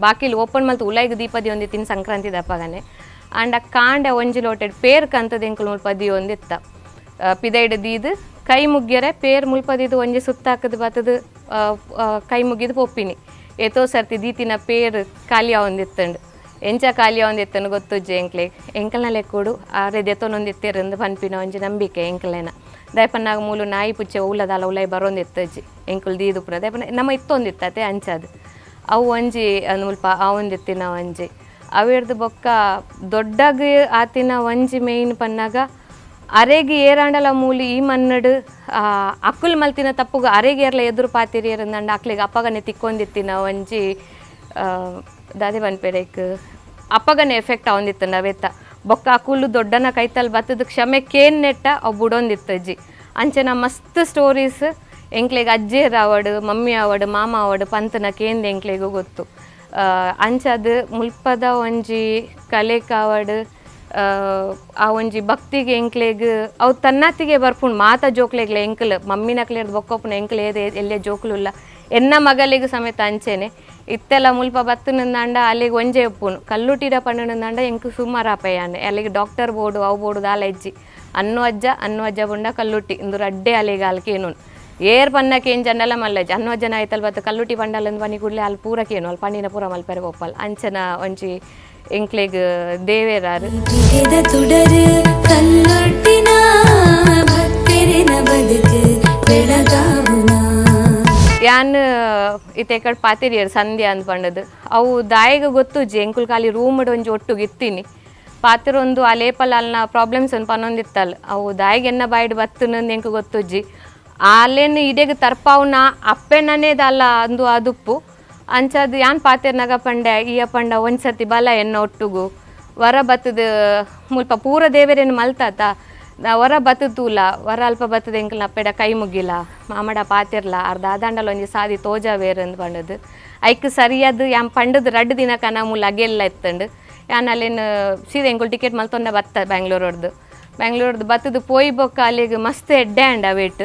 Speaker 8: ಬಾಕಿಲು ಓಪನ್ ಮಲ್ತು ಉಲಾಯಿಗೆ ದೀಪದಿ ಒಂದಿತ್ತಿನ ಸಂಕ್ರಾಂತಿ ದಪ್ಪಗನೆ ಅಂಡ ಕಾಂಡೆ ಒಂಜಿ ಲೋಟೆಡ್ ಪೇರ್ ಕಂತದ ಎಂಕುಲು ಮುಲ್ಪದಿ ಒಂದಿತ್ತ ಪಿದೈಡ್ ದೀದು ಕೈ ಮುಗ್ಯರೆ ಪೇರ್ ಮುಲ್ಪದಿದ್ದು ಒಂಜಿ ಸುತ್ತಾಕದು ಬತ್ತದು ಕೈ ಮುಗಿದು ಪೊಪ್ಪಿನಿ ಏತೋ ಸರ್ತಿ ದೀತಿನ ಪೇರ್ ಖಾಲಿಯ ಒಂದಿತ್ತಂಡು ಎಂಚ ಖಾಲಿಯ ಒಂದಿತ್ತನು ಗೊತ್ತುಜ್ಜೆ ಎಂಕಲ್ನ ಲೆಕ್ಕೋಡು ಆರೆ ದೆತ್ತೊಂದಿತ್ತೇರಂದು ಪನ್ಪಿನ ಒಂಜಿ ನಂಬಿಕೆ ಎಂಕಲೇನ ದಯಪನ್ನಾಗ ಮೂಲು ನಾಯಿ ಪುಚ್ಚೆ ಉಲ್ಲದಲ್ಲ ಉಲಾಯಿ ಬರೋಂದಿತ್ತಜ್ಜಿ ಎಂಕುಲು ದೀದು ಪುರ ದಯಪನ ನಮ್ಮ ಇತ್ತೊಂದಿತ್ತತೆ ಅಂಚದು ಅವು ಒಂಜಿ ಮುಲ್ಪ ಆ ಒಂದಿತ್ತಿನ ಒಂಜಿ ಅವೇರ್ದು ಬೊಕ್ಕ ದೊಡ್ಡಗ ಆತಿನ ಒಂಜಿ ಮೇಯ್ನ್ ಪನ್ನಾಗ ಅರೆಗೆ ಏರಾಂಡಲ ಮೂಲಿ ಈ ಮನ್ನಡು ಅಕ್ಕುಲ್ ಮಲ್ತಿನ ತಪ್ಪುಗ ಅರೆಗೆ ಏರ್ಲ ಎದುರು ಪಾತಿರಿ ಇರಂದಂಡ ಅಕ್ಲಿಗೆ ಅಪ್ಪಗನೆ ತಿಕ್ಕೊಂದಿತ್ತಿನ ಒಂಜಿ ದಾದೆ ಬನ್ಪೆರೆಕ್ ಅಪ್ಪಗನೆ ಎಫೆಕ್ಟ್ ಆವಂದಿತ್ತು ನಾವೆತ್ತ ಬೊಕ್ಕ ಅಕ್ಕುಲು ದೊಡ್ಡನ ಕೈತಲ್ ಬತ್ತದ ಕ್ಷಮೆ ಕೇನ್ ನೆಟ್ಟ ಅವು ಬುಡೊಂದಿತ್ತಜ್ಜಿ ಅಂಚೆನ ಮಸ್ತ್ ಸ್ಟೋರೀಸ್ ಎಂಕ್ಲೆಗೆ ಅಜ್ಜಿಯರ್ ಆವಡು ಮಮ್ಮಿ ಆವಡು ಮಾಮ ಆವಡು ಪಂತನ ಕೇಂದ್ರ ಎಂಕ್ಲೆಗೂ ಗೊತ್ತು ಅಂಚದು ಮುಲ್ಪದ ಒಂಜಿ ಕಲೆಕಾವಡು ಆ ಒಂಜಿ ಭಕ್ತಿಗೆ ಎಂಕ್ಲೆಗ್ ಅವು ತನ್ನತ್ತಿಗೆ ಬರ್ಪುಂಡು ಮಾತ ಜೋಕ್ಲೆಗ್ಲ ಎಂಕ್ಲು ಮಮ್ಮಿನಕ್ಲೇರ್ದು ಬೊಕ್ಕೊಪ್ಪುನ ಎಂಕ್ಲು ಎಲ್ಲೇ ಜೋಕ್ಲುಲ್ಲ ಎನ್ನ ಮಗಲಿಗೂ ಸಮೇತ ಅಂಚೆನೆ ಇತ್ತೆಲ್ಲ ಮುಲ್ಪ ಬತ್ತನಂದಾಂಡ ಅಲ್ಲಿಗೆ ಒಂಜೆ ಉಪ್ಪುನು ಕಲ್ಲುಟಿಡ ಪಂಡನಂದಾಂಡ ಎಂಕು ಸುಮಾರು ಅಪಯಾನೆ ಅಲ್ಲಿಗೆ ಡಾಕ್ಟರ್ ಬೋರ್ಡು ಅವು ಬೋರ್ಡು ದಾಲ ಇಜ್ಜಿ ಅನ್ನು ಅಜ್ಜ ಬುಂಡ ಕಲ್ಲುಟ್ಟಿ ಇಂದು ಅಡ್ಡೆ ಅಲ್ಲಿಗೆ ಅಲ್ಕೇನು ಏರ್ ಪನ್ನಕ್ಕೆ ಏನು ಜಂಡಲ್ಲ ಮಲ್ಲಜ್ಜಿ ಅನ್ನು ಅಜ್ಜನ ಆಯ್ತಲ್ ಬತ್ತು ಕಲ್ಲುಟಿ ಪಂಡಲ್ಲ ಬನಿ ಕೂಡಲೇ ಅಲ್ಲಿ ಪೂರಕೇನು ಅಲ್ಲಿ ಪಣ್ಣಿನ ಪೂರ ಮಲ್ಪೆರೆ ಒಪ್ಪಲ್ ಅಂಚನ ಒಂಜಿ ಎಂಕ್ಲೆಗ್ ದೇವೇರಾರು
Speaker 6: തുടര് കല്ലൊട്ടിന ഭക്തരെന ബದುಕು ಬೆಳಗಾವುನ
Speaker 8: ಯಾನ್ ಇತ್ತೆ ಕಡೆ ಪಾತಿರಿಯರು ಸಂಧ್ಯಾ ಅಂತ ಪಂಡದು ಅವು ದಾಯಿಗೆ ಗೊತ್ತುಜ್ಜಿ ಎಂಕುಲ್ ಖಾಲಿ ರೂಮ್ಡ್ ಒಂಜಿ ಒಟ್ಟು ಇತ್ತೀನಿ ಪಾತಿರೊಂದು ಆ ಲೇಪಲ್ ಅಲ್ನ ಪ್ರಾಬ್ಲಮ್ಸ್ ಒಂದು ಪನ್ನೊಂದಿತ್ತಲ್ಲ ಅವು ದಾಯಿಗೆ ಎನ್ನ ಬಾಯ್ಡ್ ಬತ್ತನಂದು ಎಂಕು ಗೊತ್ತುಜ್ಜಿ ಅಲ್ಲೇನು ಇಡೆಗೆ ತರ್ಪಾವ್ನ ಅಪ್ಪೆನನೇದ ಅಲ್ಲ ಅಂದು ಅದುಪ್ಪು ಅಂಚದು ಯಾನ್ ಪಾತಿರ್ನಾಗ ಪಂಡೆ ಈಯ ಪಂಡ ಒಂದ್ಸತಿ ಬಲ ಎನ್ನ ಒಟ್ಟುಗು ವರ ಬತ್ತದ ಮುಲ್ಪ ಪೂರ ದೇವರೇನು ಮಲ್ತಾತ ವರ ಬತ್ತದೂಲ ವರ ಅಲ್ಪ ಬತ್ತದ ಎಂಕಲ್ ಅಪ್ಪೆಡ ಕೈ ಮುಗಿಲ್ಲ ಮಾಮಡ ಪಾತಿರ್ಲ ಅರ್ಧ ಆದಾಂಡಲ ಒಂಜಿ ಸಾದಿ ತೋಜಾವೇರು ಅಂದ್ ಪಂಡದು ಐಕ್ ಸರಿಯಾದ ಯಾನ್ ಪಂಡದು 2 ದಿನ ಕನ ಮುಲ್ಲ ಅಗೆಲ್ಲ ಎತ್ತಂಡು ಯಾನ್ ಅಲ್ಲೇನು ಸೀದಾ ಎಂಕುಲ್ ಟಿಕೆಟ್ ಮಲ್ತೊಂಡ ಬತ್ತ ಬ್ಯಾಂಗ್ಳೂರ್ದು ಬತ್ತದು ಪೋಯಿ ಬೊಕ್ಕ ಅಲ್ಲಿಗೆ ಮಸ್ತ್ ಎಡ್ಡೆ ಅಂಡ ವೇಟ್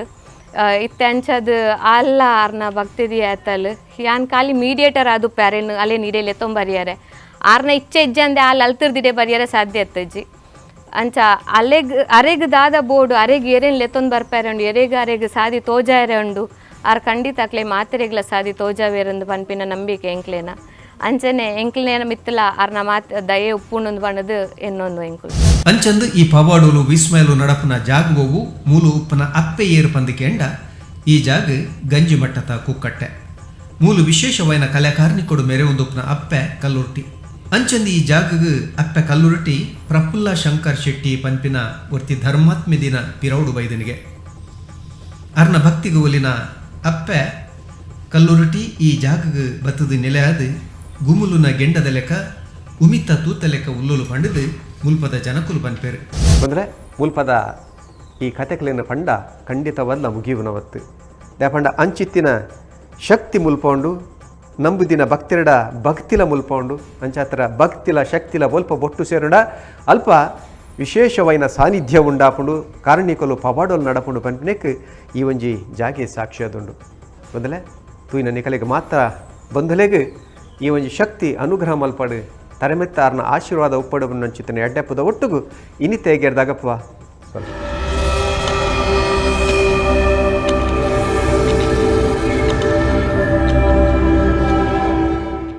Speaker 8: ಇತ್ತೆ ಅಂಚದು ಅಲ್ಲ ಆರ್ನ ಭಕ್ತಿದಿ ಆತಲ್ ಯಾನ್ ಖಾಲಿ ಮೀಡಿಯೇಟರ್ ಅದು ಪ್ಯಾರೇನು ಅಲ್ಲೇನು ಇಡೇಲಿ ಎತ್ತೊಂಬರಿಯಾರೆ ಆರ್ನ ಇಚ್ಛೆ ಇಜ್ಜೆ ಅಂದೆ ಅಲ್ಲಿ ಅಲ್ತಿರ್ದಿಡೆ ಬರಿಯಾರೆ ಸಾಧ್ಯ ಇತ್ತಜ್ಜಿ ಅಂಚ ಅರೆಗ್ ದಾದ ಬೋರ್ಡು ಅರೆಗೆ ಏರೇನು ಲೆತ್ತೊಂದು ಬರ್ಪಾರೆ ಉಂಡು ಅರೆಗೆ ಸಾದಿ ತೋಜಾರೆ ಉಂಡು ಆರ್ ಖಂಡಿತ ಅಕ್ಲೆ ಮಾತೆರೆಗ್ಲ ಸಾದಿ ತೋಜಾವೇರಂದು ಪನ್ಪಿನ ನಂಬಿಕೆ ಎಂಕ್ಲೇನ ಅಂಚನೆ ಎಂಕ್ಲೇನ ಮಿತ್ತಲ ಆರ್ನ ದಯೆ ಉಪ್ಪುಂಡು ಬಣ್ಣದು ಎನ್ನೊಂದು ಎಂಕುಲು
Speaker 2: ಅಂಚಂದು ಈ ಪವಾಡೋಲು ವಿಸ್ಮಯಲು ನಡಪನ ಜಾಗುವವು ಮೂಲು ಉಪ್ಪನ ಅಪ್ಪೆ ಏರು ಪಂದಿಕೆಂಡ ಈ ಜಾಗ ಗಂಜಿ ಮಟ್ಟದ ಕುಕ್ಕಟ್ಟೆ ಮೂಲು ವಿಶೇಷವಾಯಿನ ಕಲಾಕಾರ್ನಿಕೊಡು ಮೆರೆ ಒಂದುಪ್ಪನ ಅಪ್ಪೆ ಕಲ್ಲುರ್ಟಿ ಅಂಚಂದು ಈ ಜಾಗಗೆ ಅಪ್ಪೆ ಕಲ್ಲುರ್ಟಿ ಪ್ರಫುಲ್ಲ ಶಂಕರ್ ಶೆಟ್ಟಿ ಪಂಪಿನ ಒರ್ತಿ ಧರ್ಮಾತ್ಮೆ ದಿನ ಪಿರೌಡು ಬೈದನಿಗೆ ಅರ್ನ ಭಕ್ತಿಗೆ ಒಲಿನ ಅಪ್ಪೆ ಕಲ್ಲುರುಟಿ ಈ ಜಾಗಗೆ ಬತ್ತದ ನೆಲೆಯಾದ ಗುಮುಲುನ ಗೆಂಡದ ಲೆಕ್ಕ ಉಮಿತ ತೂತ ಲೆಕ್ಕ ಉಲ್ಲುಲು ಪಂಡದು ಮುಲ್ಪದ ಜನಕುಲು ಪನ್ಪೇರು
Speaker 1: ಅಂದರೆ ಮುಲ್ಪದ ಈ ಕಥೆಗಳನ್ನ ಪಂಡ ಖಂಡಿತವಲ್ಲ ಮುಗಿಯುವನವತ್ತು ಪಂಡ ಅಂಚಿತ್ತಿನ ಶಕ್ತಿ ಮುಲ್ಪೊಂಡು ನಂಬುದಿನ ಭಕ್ತಿರಡ ಭಕ್ತಿಲ ಮುಲ್ಪೊಂಡು ಅಂಚಾತ್ರ ಭಕ್ತಿಲ ಶಕ್ತಿಲ ಒಲ್ಪ ಬೊಟ್ಟು ಸೇರುಡ ಅಲ್ಪ ವಿಶೇಷವೈನ ಸಾನ್ನಿಧ್ಯ ಉಂಡಾಪುಂಡು ಕಾರಣಿಕಲು ಪವಾಡೋಲು ನಡಪುಂಡು ಪನ್ಪಿನೆಕ್ ಈ ಒಂಜಿ ಜಾಗೆ ಸಾಕ್ಷಿಯಾದುಂಡು ಬಂದಲೆ ತೂಯಿನ ನಿಕಲೆಗೆ ಮಾತ್ರ ಬಂಧಲೆಗೆ ಈ ಒಂಜಿ ಶಕ್ತಿ ಅನುಗ್ರಹ ಮಲ್ಪಡು ತರೆಮೆತ್ತಾರ್ನ ಆಶೀರ್ವಾದ ಉಪ್ಪಡು ನಂಚಿತನೆ ಎಡ್ಡೆಪ್ಪದ ಒಟ್ಟುಗು ಇನಿ ತೇಗೆರ್ದಾಗಪ್ಪ ಸ್ವಲ್ಪ